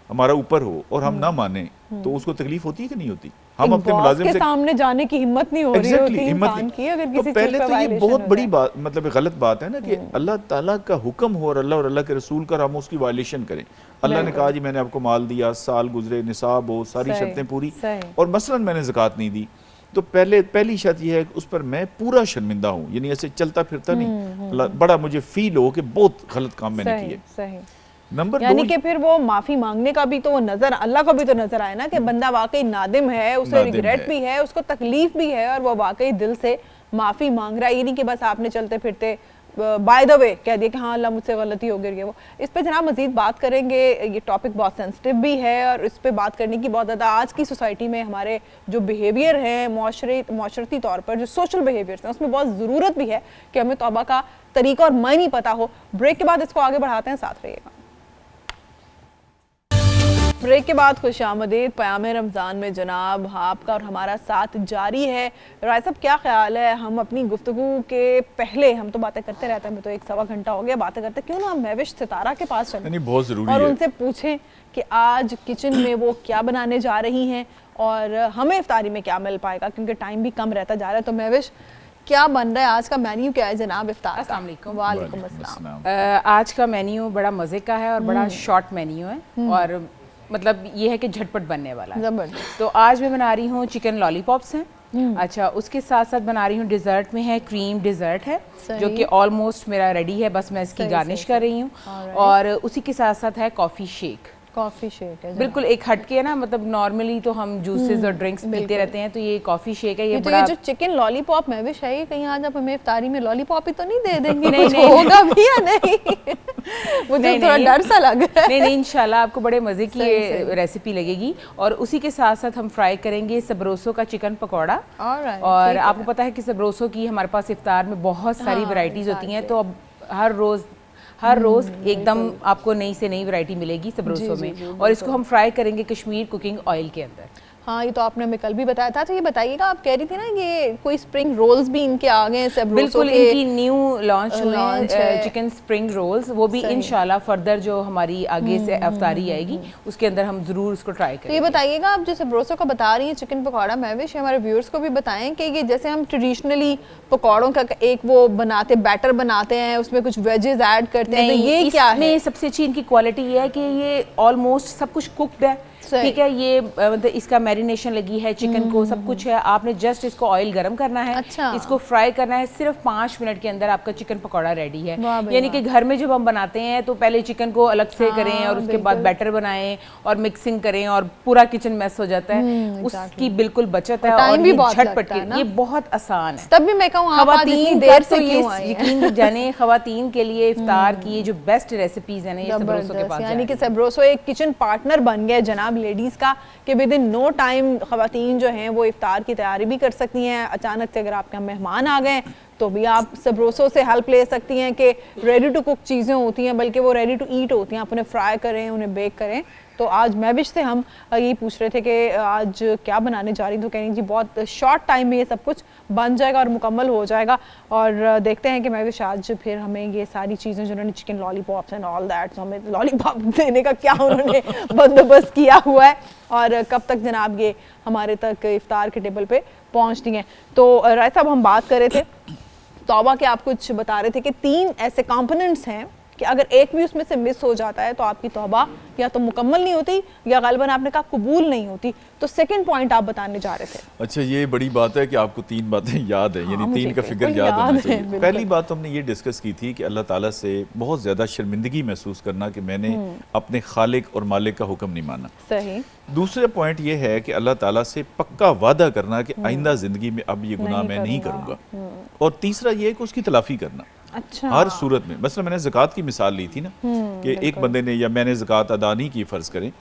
Speaker 3: हमारा ऊपर हो और हम ना माने तो उसको तकलीफ होती है कि नहीं होती? हम अपने मुलाजिम
Speaker 1: के
Speaker 3: से
Speaker 1: सामने जाने की हिम्मत नहीं हो रही होती इंसान की अगर
Speaker 3: तो
Speaker 1: किसी
Speaker 3: पहले
Speaker 1: चीज़ पे
Speaker 3: तो ये
Speaker 1: violation
Speaker 3: बहुत
Speaker 1: हो
Speaker 3: बड़ी
Speaker 1: जाए।
Speaker 3: बात, मतलब गलत बात है ना कि अल्लाह ताला का हुक्म हो और अल्लाह के रसूल का, हम उसकी वायलेशन करें। अल्लाह ने कहा जी मैंने आपको माल दिया, साल गुजरे, निसाब हो, सारी
Speaker 1: सही,
Speaker 3: शर्तें पूरी,
Speaker 1: सही।
Speaker 3: और मसलन मैंने ज़कात नहीं दी, तो पहली शर्त यह है कि उस पर मैं पूरा शर्मिंदा हूँ, यानी ऐसे चलता फिरता नहीं, बड़ा मुझे फील हो कि बहुत गलत काम मैंने
Speaker 1: सही,
Speaker 3: किए।
Speaker 1: सही।
Speaker 3: नंबर
Speaker 1: यानी
Speaker 3: 2,
Speaker 1: कि फिर वो माफी मांगने का भी तो वो नजर, अल्लाह को भी तो नजर आए ना कि बंदा वाकई नादिम है, उसे
Speaker 3: नादिम
Speaker 1: रिग्रेट
Speaker 3: है।
Speaker 1: भी है, उसको तकलीफ भी है और वो वाकई दिल से माफी मांग रहा है। ये नहीं कि बस आपने चलते फिरते बाय द वे कह दिया कि हाँ अल्लाह मुझसे गलती हो गई है। वो इस पे जनाब मजीद बात करेंगे, ये टॉपिक बहुत सेंसिटिव भी है और इस पे बात करने की बहुत ज़्यादा आज की सोसाइटी में हमारे जो बिहेवियर है, माशरती तौर पर जो सोशल बिहेवियर्स हैं उसमें बहुत ज़रूरत भी है कि हमें तौबा का तरीका और मायने पता हो। ब्रेक के बाद इसको आगे बढ़ाते हैं, साथ रहिएगा। ब्रेक के बाद खुश आमदीद। पयाम रमज़ान में जनाब आपका और हमारा साथ जारी है। राय साहब क्या ख्याल है, हम अपनी गुफ्तगू के पहले हम तो बातें करते रहते हैं, हमें तो 1-1.25 घंटा हो गया बातें करते, क्यों ना हम महविश सितारा के पास चलें
Speaker 3: नहीं बहुत ज़रूरी
Speaker 1: और
Speaker 3: है।
Speaker 1: उनसे पूछें कि आज किचन में वो क्या बनाने जा रही हैं और हमें इफ्तारी में क्या मिल पाएगा, क्योंकि टाइम भी कम रहता जा रहा है। तो महविश क्या बन रहा है, आज का मेन्यू क्या है जनाब इफ्तार का?
Speaker 4: अस्सलाम वालेकुम।
Speaker 1: वालेकुम अस्सलाम।
Speaker 4: आज का मेन्यू बड़ा मज़े का है और बड़ा शॉर्ट मेन्यू है और मतलब ये है कि झटपट बनने वाला है।
Speaker 1: जबरदस्त।
Speaker 4: तो आज मैं बना रही हूँ चिकन लॉलीपॉप्स हैं। अच्छा, उसके साथ साथ बना रही हूँ डिज़र्ट में है क्रीम डिज़र्ट है जो कि ऑलमोस्ट मेरा रेडी है, बस मैं इसकी गार्निश कर रही हूँ। और उसी के साथ साथ है कॉफ़ी शेक।
Speaker 1: कॉफी शेक है
Speaker 4: बिल्कुल एक हटके है ना, मतलब नॉर्मली तो हम जूसेस और ड्रिंक्स पीते रहते हैं, तो ये कॉफी शेक है। ये
Speaker 1: तो
Speaker 4: बड़ा
Speaker 1: ये जो चिकन लॉलीपॉप मैं भी शायद कहीं आज आप हमें इफ्तारी में लॉलीपॉप ही तो नहीं दे देंगे? नहीं नहीं होगा भी या नहीं? मुझे थोड़ा डर सा लग रहा है।
Speaker 4: नहीं इंशाल्लाह आपको बड़े मज़े की ये रेसिपी लगेगी। और उसी के साथ साथ हम फ्राई करेंगे सबरोसो का चिकन पकौड़ा। और आपको पता है कि सबरोसो की हमारे पास इफ्तार में बहुत सारी वैरायटीज़ होती हैं, तो अब हर रोज़ एकदम आपको नई से नई वैरायटी मिलेगी सबरोसो में। और इसको हम फ्राई करेंगे कश्मीर कुकिंग ऑयल के अंदर।
Speaker 1: हाँ, ये तो आपने हमें कल भी बताया था। तो ये बताइएगा, आप कह रही थी ना ये कोई स्प्रिंग रोल्स भी इनके आ गए हैं सबरोसो
Speaker 4: बिल्कुल,
Speaker 1: के?
Speaker 4: इनकी न्यू लॉन्च है चिकन स्प्रिंग रोल्स। वो भी इंशाल्लाह फर्दर जो हमारी आगे से इफ्तारी आएगी उसके अंदर हम जरूर उसको ट्राई करेंगे।
Speaker 1: तो ये बताइएगा, आप जो सबरोसो का बता रही हैं चिकन पकौड़ा, मैं विश हमारे व्यूअर्स को भी बताएं कि ये जैसे हम ट्रेडिशनली पकौड़ों का एक वो बनाते बैटर बनाते हैं, उसमें कुछ वेजेस ऐड करते हैं, तो ये क्या है?
Speaker 4: सबसे अच्छी इनकी क्वालिटी ये है कि ये ऑलमोस्ट सब कुछ कुक्ड है, ठीक है। ये मतलब इसका मैरिनेशन लगी है चिकन को, सब कुछ है। आपने जस्ट इसको ऑयल गरम करना है, इसको फ्राई करना है। सिर्फ 5 मिनट के अंदर आपका चिकन पकौड़ा रेडी है। यानी कि घर में जब हम बनाते हैं तो पहले चिकन को अलग से करें और उसके बाद बैटर बनाएं और मिक्सिंग करें और पूरा किचन मैस हो जाता है। उसकी बिल्कुल बचत है और ये झटपट के, ये बहुत आसान है।
Speaker 1: तब भी मैं कहूँ
Speaker 4: खवातीन देर से यकीन जाने खवातीन के लिए इफ्तार की जो बेस्ट रेसिपीज है ना, ये सबरोसो के पास।
Speaker 1: यानी कि सबरोसो एक किचन पार्टनर बन गया जनाब लेडीज़ का, कि विद इन नो टाइम ख़वातीन जो हैं वो इफ्तार की तैयारी भी कर सकती हैं। अचानक से अगर आपके यहाँ मेहमान आ गए तो भी आप सबरोसो से हेल्प ले सकती हैं कि रेडी टू कुक चीज़ें होती हैं, बल्कि वो रेडी टू ईट होती हैं। आप उन्हें फ्राई करें, उन्हें बेक करें। तो आज मैविश से हम यही पूछ रहे थे कि आज क्या बनाने जा रही, तो कह रही जी बहुत शॉर्ट टाइम में ये सब कुछ बन जाएगा और मुकम्मल हो जाएगा। और देखते हैं कि मैविश आज फिर हमें ये सारी चीज़ें जो उन्होंने chicken lollipops and all that, तो हमें लॉलीपॉप देने का क्या उन्होंने बंदोबस्त किया हुआ है और कब तक जनाब ये हमारे तक इफ्तार के टेबल पे पहुँचती हैं। तो राय साहब, हम बात कर रहे थे तौबा के, आप कुछ बता रहे थे कि 3 ऐसे कंपोनेंट्स हैं कि अगर एक भी उसमें से मिस हो जाता है तो आपकी तौबा या तो मुकम्मल नहीं होती या गालिबन आपने कहा कबूल नहीं होती। तो सेकंड पॉइंट आप बताने जा रहे थे।
Speaker 3: अच्छा, ये बड़ी बात है कि आपको 3 बातें याद है, यानी 3 का फिगर याद होना चाहिए। पहली बात तो हमने ये डिस्कस की थी कि अल्लाह ताला से बहुत ज़्यादा शर्मिंदगी महसूस करना कि मैंने अपने खालिक और मालिक का हुक्म नहीं माना।
Speaker 1: सही।
Speaker 3: दूसरा पॉइंट ये है कि अल्लाह ताला से पक्का वादा करना कि आइंदा ज़िंदगी में अब ये गुनाह मैं नहीं करूँगा। और तीसरा ये कि उसकी तलाफ़ी करना।
Speaker 1: अच्छा।
Speaker 3: हर सूरत में, बस मैंने ज़कात की मिसाल ली थी ना कि एक बंदे ने या मैंने ज़कात अदा नहीं की फ़र्ज़ करें,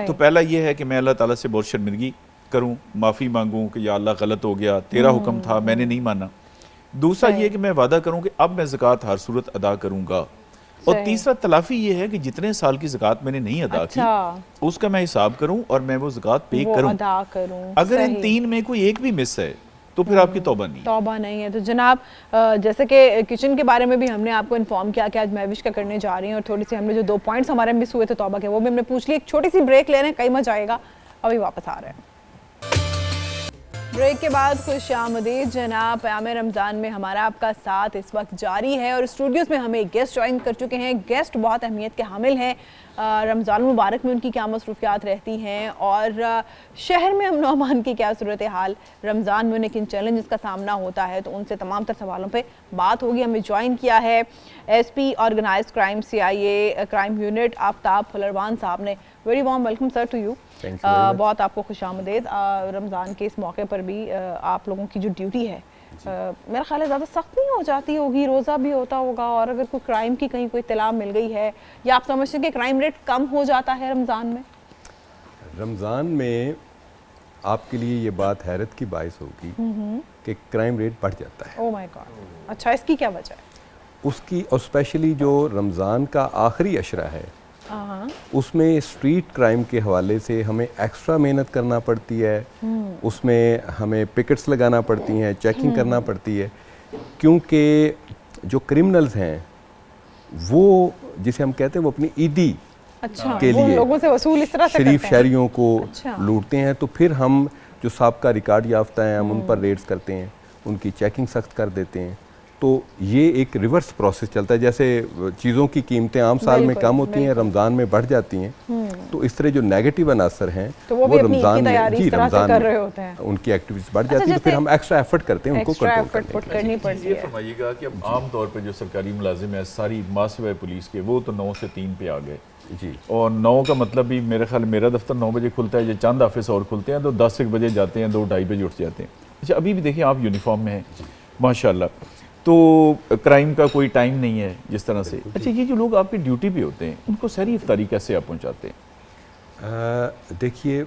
Speaker 3: तो पहला ये है कि मैं अल्लाह ताला से बहुत शर्मिंदगी करूं, माफ़ी मांगूं कि या अल्लाह गलत हो गया, तेरा हुक्म था मैंने नहीं माना। दूसरा ये कि मैं वादा करूं कि अब मैं ज़कात हर सूरत अदा करूंगा। और तीसरा तलाफ़ी ये है कि जितने साल की ज़कात मैंने नहीं अदा की उसका मैं हिसाब करूं और मैं वो ज़कात पे करूं। अगर इन 3 में कोई एक भी मिस है तो फिर आपकी तौबा नहीं है। तो जनाब, जैसे कि किचन के बारे में भी हमने आपको इन्फॉर्म किया कि आज मैविश का करने जा रही हैं और थोड़ी सी हमने जो 2 पॉइंट्स हमारे मिस हुए थे तौबा के, वो भी हमने पूछ ली। एक छोटी सी ब्रेक ले रहे हैं, कहीं मजा आएगा, अभी वापस आ रहे हैं। ब्रेक के बाद खुशामदीद जनाब। क़याम रमज़ान में हमारा आपका साथ इस वक्त जारी है और स्टूडियोज़ में हमें गेस्ट ज्वाइन कर चुके हैं। गेस्ट बहुत अहमियत के हामिल हैं। रमज़ान मुबारक में उनकी क्या मसरूफ़ियात रहती हैं और शहर में अमन अमान की क्या सूरत हाल, रमज़ान में उन्हें किन चैलेंजेस का सामना होता है, तो उनसे तमाम तर सवालों पे बात होगी। हमें ज्वाइन किया है SP organized crime CIA crime unit Aftab Phularwan साहब ने। Very warm welcome sir to you. बहुत आपको खुशामदीद। रमज़ान के इस मौके पर भी आप लोगों की जो ड्यूटी है मेरा ख्याल है ज़्यादा सख्त नहीं हो जाती होगी, रोज़ा भी होता होगा, और अगर कोई क्राइम की कहीं कोई इत्तला मिल गई है या आप समझते हैं कि क्राइम रेट कम हो जाता है रमज़ान में?
Speaker 5: रमज़ान में आपके लिए ये बात हैरत की बाइस होगी कि क्राइम रेट बढ़ जाता है।
Speaker 1: Oh my God. अच्छा, इसकी क्या वजह है? उसकी,
Speaker 5: और स्पेशली जो रमज़ान का आखिरी अशरा है उसमें स्ट्रीट क्राइम के हवाले से हमें एक्स्ट्रा मेहनत करना पड़ती है। उसमें हमें पिकेट्स लगाना पड़ती हैं, चेकिंग करना पड़ती है, क्योंकि जो क्रिमिनल्स हैं वो, जिसे हम कहते हैं, वो अपनी ईदी के लिए
Speaker 1: लोगों से वसूल इस तरह से
Speaker 5: शरीफ शहरियों को लूटते हैं। तो फिर हम जो साबका रिकॉर्ड याफ्ता हैं हम उन पर रेड्स करते हैं, उनकी चेकिंग सख्त कर देते हैं। तो ये एक रिवर्स प्रोसेस चलता है। जैसे चीज़ों की कीमतें आम साल में कम होती हैं, रमज़ान में बढ़ जाती हैं, तो इस तरह जो नेगेटिव अनासर हैं
Speaker 1: तो वो भी अपनी
Speaker 5: रमज़ान
Speaker 1: की
Speaker 5: में
Speaker 1: तैयारी इस तरह से कर रहे होते हैं,
Speaker 5: उनकी एक्टिविटीज बढ़ जाती है, तो फिर हम एक्स्ट्रा एफर्ट करते हैं उनको कंट्रोल
Speaker 1: करनी पड़ती
Speaker 3: ये
Speaker 1: है।
Speaker 3: फरमाइएगा कि अब आम तौर पे जो सरकारी मुलाजिम है सारी मासिवा पुलिस के, वो तो 9 से 3 पे आ गए
Speaker 5: जी।
Speaker 3: और 9 का मतलब भी मेरे ख्याल मेरा दफ्तर 9 बजे खुलता है, ये चंद ऑफिस और खुलते हैं तो 10 एक बजे जाते हैं, 2-2:30 बजे उठ जाते हैं। अच्छा, अभी भी देखिए आप यूनिफॉर्म में हैं माशाल्लाह, तो क्राइम का कोई टाइम नहीं है जिस तरह से। अच्छा, ये जो लोग आपकी ड्यूटी पे होते हैं उनको सहरी इफ्तारी कैसे आप पहुँचाते हैं?
Speaker 5: देखिए,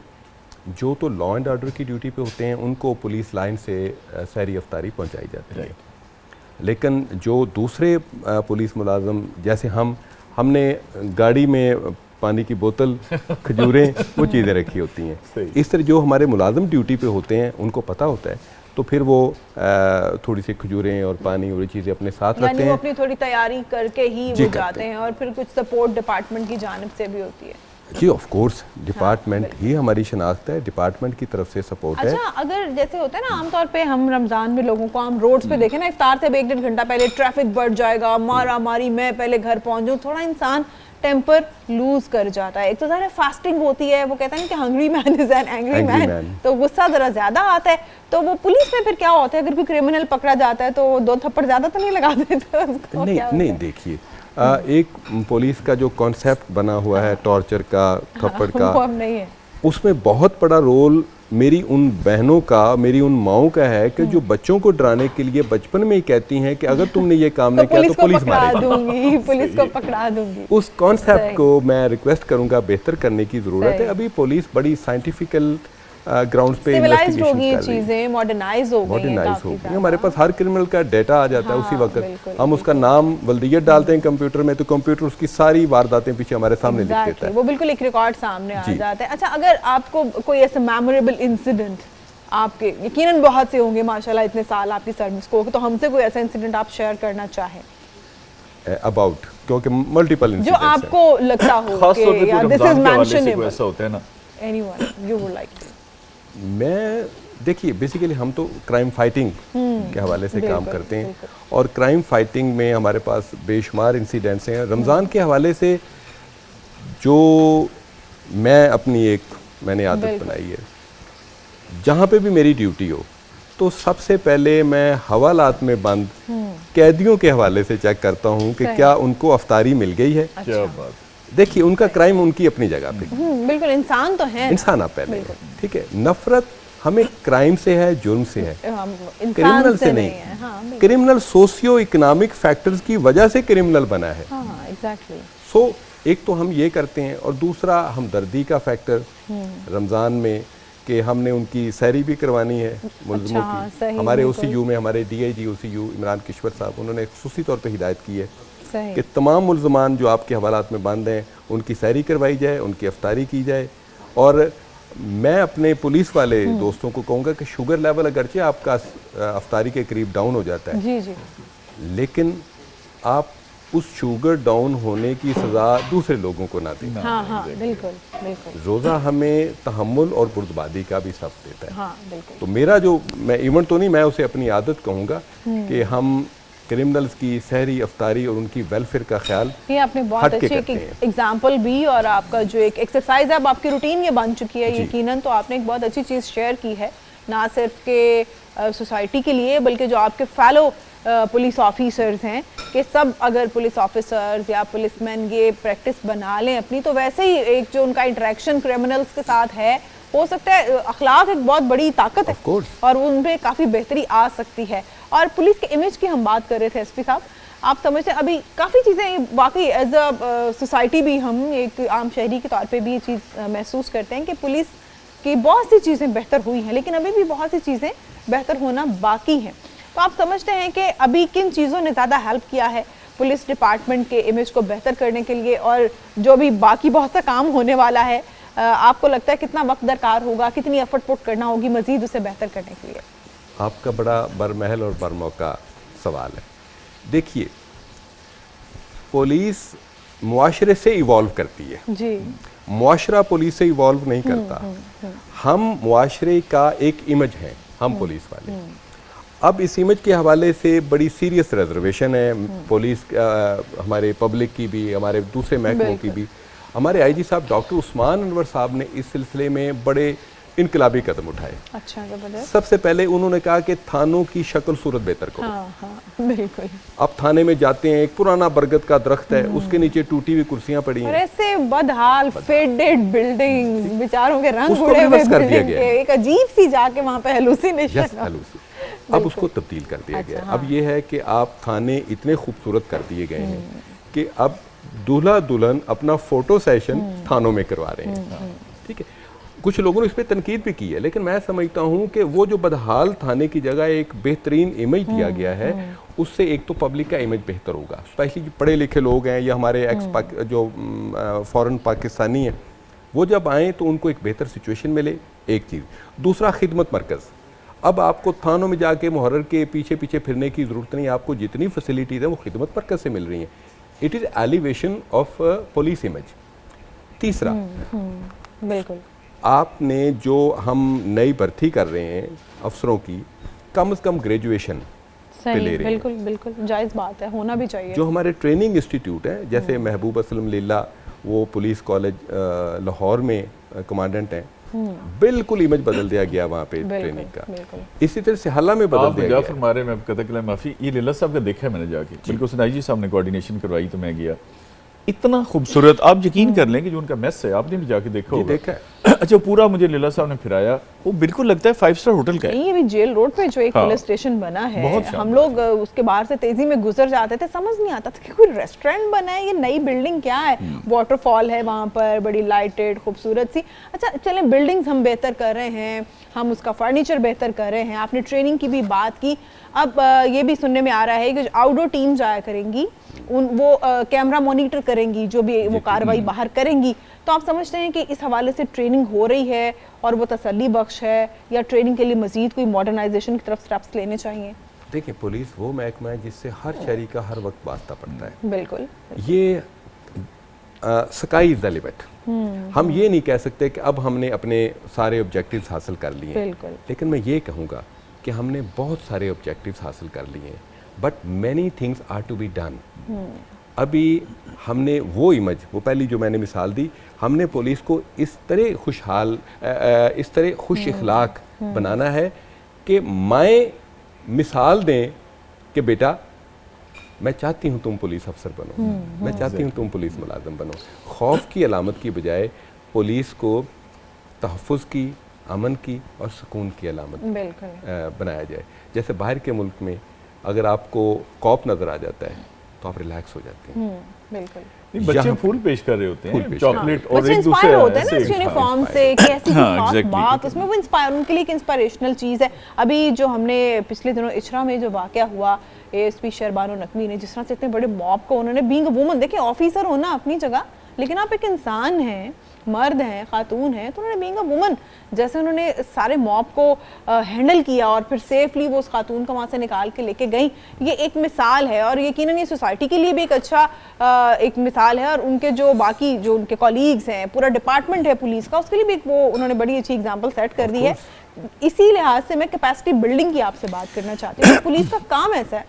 Speaker 5: जो तो लॉ एंड ऑर्डर की ड्यूटी पे होते हैं उनको पुलिस लाइन से सहरी इफ्तारी पहुंचाई जाती है, लेकिन जो दूसरे पुलिस मुलाजम जैसे हमने गाड़ी में पानी की बोतल, खजूरें, वो चीज़ें रखी होती हैं। इस तरह जो हमारे मुलाजम ड्यूटी पे होते हैं उनको पता होता है, तो फिर वो थोड़ी सी खजूरें और पानी और ये चीज़ें अपने साथ रखते हैं।
Speaker 1: वो अपनी थोड़ी तैयारी करके ही वो जाते हैं, और फिर कुछ सपोर्ट डिपार्टमेंट की जानिब से भी होती है।
Speaker 5: जी ऑफ कोर्स, डिपार्टमेंट ही हमारी शनाख्त है, डिपार्टमेंट की तरफ से सपोर्ट है।
Speaker 1: अच्छा, अगर जैसे होता है ना आमतौर पे हम रमज़ान में लोगों को हम रोड्स पे देखें ना, इफ्तार से 1-1.5 घंटा पहले ट्रैफिक बढ़ जाएगा, मारा मारी, मैं पहले घर पहुंच जाऊँ, थोड़ा इंसान टेम्पर लूज कर जाता है। एक तो ज़रा फास्टिंग होती है, वो कहते हैं कि hungry man is an angry man, तो गुस्सा ज़रा ज़्यादा आता है। तो वो पुलिस में फिर क्या होता है, अगर कोई क्रिमिनल पकड़ा जाता है तो 2 थप्पड़ ज़्यादा तो नहीं लगा देते उसको?
Speaker 5: नहीं, देखिए, एक पुलिस का जो कॉन्सेप्ट बना हुआ है टॉर्चर का, थप्पड़ का,
Speaker 1: वो अब नहीं है।
Speaker 5: उसमें बहुत बड़ा रोल मेरी उन बहनों का, मेरी उन माओं का है कि जो बच्चों को डराने के लिए बचपन में ही कहती हैं कि अगर तुमने ये काम नहीं किया तो पुलिस मारेगी,
Speaker 1: पुलिस को पकड़ा दूंगी।
Speaker 5: उस कॉन्सेप्ट को मैं रिक्वेस्ट करूंगा बेहतर करने की ज़रूरत है। अभी पुलिस बड़ी साइंटिफिकल ग्राउंड्स पे
Speaker 1: सिविलाइज्ड होगी, चीजें मॉडर्नाइज हो गई,
Speaker 5: हमारे पास हर क्रिमिनल का डेटा आ जाता है उसी वक्त। हम उसका नाम बल्दियत डालते हैं कंप्यूटर में, तो कंप्यूटर उसकी सारी वारदातें पीछे हमारे सामने लिख देता है,
Speaker 1: वो बिल्कुल एक रिकॉर्ड सामने आ जाता है। अच्छा, अगर आपको कोई ऐसा मेमोरेबल इंसिडेंट, आपके यकीनन बहुत से होंगे माशाल्लाह, इतने साल आपकी सर्विस को, तो हमसे कोई ऐसा इंसिडेंट आप शेयर करना चाहें
Speaker 5: अबाउट, क्योंकि मल्टीपल
Speaker 1: जो आपको लगता हो कि यार दिस इज मेंशनेबल,
Speaker 3: ऐसा होता है ना,
Speaker 1: anyone you would like to?
Speaker 5: मैं देखिए, बेसिकली हम तो क्राइम फाइटिंग के हवाले से काम करते हैं, और क्राइम फाइटिंग में हमारे पास बेशुमार इंसिडेंट्स हैं। रमज़ान के हवाले से जो मैं अपनी मैंने आदत बनाई है, जहाँ पे भी मेरी ड्यूटी हो तो सबसे पहले मैं हवालात में बंद कैदियों के हवाले से चेक करता हूँ कि क्या उनको अफ्तारी मिल गई है।
Speaker 3: क्या बात।
Speaker 5: देखिए, उनका क्राइम उनकी अपनी जगह पे,
Speaker 1: बिल्कुल इंसान तो है,
Speaker 5: इंसान आप पहले, ठीक है। नफरत हमें क्राइम से है, जुर्म से है,
Speaker 1: क्रिमिनल से नहीं है। हाँ,
Speaker 5: क्रिमिनल सोशियो इकोनॉमिक फैक्टर्स की वजह से क्रिमिनल बना है।
Speaker 1: हाँ, एग्जैक्टली।
Speaker 5: सो एक तो हम ये करते हैं, और दूसरा हमदर्दी का फैक्टर रमज़ान में कि हमने उनकी सहरी भी करवानी है मुल्ज़िमों की। हमारे OCU में, हमारे DIG OCU इमरान किश्वर साहब, उन्होंने खुसूसी तौर पर हिदायत की है कि तमाम मुल्ज़मान जो आपके हवालात में बंद हैं उनकी सहरी करवाई जाए, उनकी अफ्तारी की जाए। और मैं अपने पुलिस वाले दोस्तों को कहूँगा कि शुगर लेवल अगरचे आपका अफ्तारी के करीब डाउन हो जाता है,
Speaker 1: जी जी,
Speaker 5: लेकिन आप उस शुगर डाउन होने की सज़ा दूसरे लोगों को ना दें।
Speaker 1: हाँ हाँ, बिल्कुल बिल्कुल।
Speaker 5: रोज़ा हमें तहम्मुल और बुर्दबादी का भी सबक देता है।
Speaker 1: हाँ, बिल्कुल।
Speaker 5: तो मेरा जो, मैं इवेंट तो नहीं, मैं उसे अपनी आदत कहूँगा कि हम क्रिमिनल्स की सहरी, अफ्तारी और उनकी वेलफेयर का ख्याल,
Speaker 1: ये आपने बहुत अच्छी एक एग्जांपल भी, और आपका जो एक एक्सरसाइज है अब आपकी रूटीन ये बन चुकी है यकीनन, तो आपने एक बहुत अच्छी चीज़ शेयर की है, ना सिर्फ के सोसाइटी के लिए बल्कि जो आपके फेलो पुलिस ऑफिसर्स हैं, कि सब अगर पुलिस ऑफिसर्स या पुलिसमैन ये प्रैक्टिस बना लें अपनी, तो वैसे ही एक जो उनका इंटरेक्शन क्रिमिनल्स के साथ है, हो सकता है अखलाक एक बहुत बड़ी ताकत है और उनमें काफ़ी बेहतरी आ सकती है। और पुलिस के इमेज की हम बात कर रहे थे SP साहब, आप समझते हैं अभी काफ़ी चीज़ें वाकई एज अ सोसाइटी भी, हम एक आम शहरी के तौर पे भी ये चीज़ महसूस करते हैं कि पुलिस की बहुत सी चीज़ें बेहतर हुई हैं, लेकिन अभी भी बहुत सी चीज़ें बेहतर होना बाकी हैं। तो आप समझते हैं कि अभी किन चीज़ों ने ज़्यादा हेल्प किया है पुलिस डिपार्टमेंट के इमेज को बेहतर करने के लिए, और जो भी बाकी बहुत सा काम होने वाला है, आपको लगता है कितना वक्त दरकार होगा, कितनी एफर्ट पुट करना होगी मज़ीद उसे बेहतर करने के लिए?
Speaker 5: आपका बड़ा बरमहल और बरमौका सवाल है। देखिए, पुलिस मुआशरे से इवॉल्व करती है
Speaker 1: जी,
Speaker 5: मुआशरा पुलिस से इवॉल्व नहीं करता। हम मुआशरे का एक इमेज है, हम पुलिस वाले। अब इस इमेज के हवाले से बड़ी सीरियस रिजर्वेशन है पुलिस, हमारे पब्लिक की भी, हमारे दूसरे महकमों की भी। हमारे आईजी साहब डॉक्टर उस्मान अनवर साहब ने इस सिलसिले में बड़े इनकलाबी कदम उठाए।
Speaker 1: अच्छा, जबरदस्त।
Speaker 5: सबसे पहले उन्होंने कहा कि थानों की शक्ल सूरत बेहतर करो।
Speaker 1: हाँ, बिल्कुल।
Speaker 5: अब थाने में जाते हैं, एक पुराना बरगद का दरख्त है, उसके नीचे टूटी हुई कुर्सियां पड़ी
Speaker 1: और
Speaker 5: हैं,
Speaker 1: ऐसे बदहाल फेडेड बिल्डिंग्स, बेचारों के रंग
Speaker 5: उसको
Speaker 1: उड़े हुए
Speaker 5: रिवर्स कर दिया
Speaker 1: बिल्डिंग
Speaker 5: गया
Speaker 1: के,
Speaker 5: है।
Speaker 1: एक अजीब सी जाके वहाँ पे हेलुसिनेशन।
Speaker 5: यस, अब उसको तब्दील कर दिया गया है। अब ये है कि आप थाने इतने खूबसूरत कर दिए गए हैं कि अब दूल्हा दुल्हन अपना फोटो सेशन थानों में करवा रहे हैं। ठीक है, कुछ लोगों ने इस पर तनकीद भी की है, लेकिन मैं समझता हूँ कि वो जो बदहाल थाने की जगह एक बेहतरीन इमेज दिया गया है, उससे एक तो पब्लिक का इमेज बेहतर होगा। स्पेशली जो पढ़े लिखे लोग हैं या हमारे जो फॉरेन पाकिस्तानी हैं, वो जब आएँ तो उनको एक बेहतर सिचुएशन मिले, एक चीज़। दूसरा, खिदमत मरकज़। अब आपको थानों में जाके मुहर्रर के पीछे पीछे फिरने की ज़रूरत नहीं, आपको जितनी फैसिलिटीज़ हैं वो खिदमत मरकज़ से मिल रही हैं। It is elevation of police image. तीसरा,
Speaker 1: बिल्कुल,
Speaker 5: आपने जो हम नई भर्ती कर रहे हैं अफसरों की, कम से कम ग्रेजुएशन पे ले रहे हैं।
Speaker 1: बिल्कुल बिल्कुल जायज़ बात है, होना भी चाहिए।
Speaker 5: जो हमारे ट्रेनिंग इंस्टीट्यूट है, जैसे महबूब असलम लीला, वो पुलिस कॉलेज लाहौर में कमांडेंट हैं, बिल्कुल इमेज बदल दिया गया वहाँ पे ट्रेनिंग का। इसी तरह से हल्ला में बदल दिया गया।
Speaker 3: हमारे में कतकला माफ़ी, ये लीला साहब का देखा है मैंने जाके, बल्कि उसने आईजी साहब ने कोऑर्डिनेशन करवाई तो मैं गया। इतना खूबसूरत, आप यकीन कर लें कि जो उनका मेस है, आपने भी जाके देखा होगा।
Speaker 5: देखा है।
Speaker 3: अच्छा, पूरा मुझे लीला साहब ने फिराया, वो बिल्कुल लगता है 5 स्टार होटल का है।
Speaker 1: नहीं, अभी जेल रोड पे जो एक
Speaker 3: हाँ,
Speaker 1: पुलिस स्टेशन बना है,
Speaker 3: बहुत
Speaker 1: हम लोग उसके बाहर से तेजी में गुजर जाते थे, समझ नहीं आता था कि कोई रेस्टोरेंट बना है, ये नई बिल्डिंग क्या है। वाटरफॉल है वहाँ पर, बड़ी लाइटेड खूबसूरत सी। अच्छा चलें, बिल्डिंग्स हम बेहतर कर रहे हैं, हम उसका फर्नीचर बेहतर कर रहे हैं, आपने ट्रेनिंग की भी बात की। अब ये भी सुनने में आ रहा है कि आउटडोर टीम जाया करेंगी, वो कैमरा मॉनिटर करेंगी, जो भी वो कार्रवाई बाहर करेंगी। तो आप समझते हैं कि इस हवाले से ट्रेनिंग हो रही है और वो तसल्ली बख्श है, या ट्रेनिंग के लिए मजीद कोई मॉडर्नाइजेशन की तरफ स्टेप्स लेने चाहिए?
Speaker 5: देखिए, पुलिस वो महकमा है जिससे हर शहरी का हर वक्त वास्ता पड़ता है।
Speaker 1: बिल्कुल,
Speaker 5: ये स्काई इज द लिमिट। हम ये नहीं कह सकते कि अब हमने अपने सारे ऑब्जेक्टिव्स हासिल कर लिए हैं,
Speaker 1: बिल्कुल।
Speaker 5: लेकिन मैं ये कहूँगा कि हमने बहुत सारे ऑब्जेक्टिव्स हासिल कर लिए हैं, but many things are to be done. अभी हमने वो इमेज, वो पहली जो मैंने मिसाल दी, हमने पुलिस को इस तरह खुशहाल, इस तरह खुश इखलाक बनाना है कि माएँ मिसाल दें कि बेटा मैं चाहती हूँ तुम पुलिस अफसर बनो, मैं चाहती हूँ तुम पुलिस मुलाजिम बनो। खौफ की अलामत की बजाय पुलिस को तहफ़्फ़ुज़ की, अमन की और सुकून की अलामत बनाया जाए। जैसे बाहर के मुल्क में अगर आपको कॉप नज़र आ जाता है तो आप रिलैक्स हो जाते हैं।
Speaker 1: बिल्कुल,
Speaker 3: बच्चे फूल पेश कर रहे होते हैं, चॉकलेट और
Speaker 1: बच्चे
Speaker 3: एक दूसरे
Speaker 1: इंस्पायर होते हैं ना इस यूनिफॉर्म से, कि ऐसी खास बात, उसमें वो इंस्पायर, उनके लिए एक इंस्पिरेशनल चीज़ है। अभी जो हमने पिछले दिनों इचरा में जो वाक़या हुआ, एएसपी शहरबानो नकवी ने जिस तरह से इतने बड़े मॉब को उन्होंने, बीइंग अ वुमन, देखिए ऑफिसर होना अपनी जगह, लेकिन आप एक इंसान हैं, मर्द हैं, खातून हैं, तो उन्होंने बीइंग अ वुमन जैसे उन्होंने सारे मॉब को हैंडल किया और फिर सेफली वो उस खातून को वहाँ से निकाल के लेके गई, ये एक मिसाल है। और यकीनन ये सोसाइटी के लिए भी एक अच्छा एक मिसाल है, और उनके जो बाकी जो उनके कॉलीग्स हैं, पूरा डिपार्टमेंट है पुलिस का, उसके लिए भी वो उन्होंने बड़ी अच्छी एग्जाम्पल सेट कर दी है। इसी लिहाज से मैं कैपेसिटी बिल्डिंग की आपसे बात करना चाहती हूँ। पुलिस का काम ऐसा है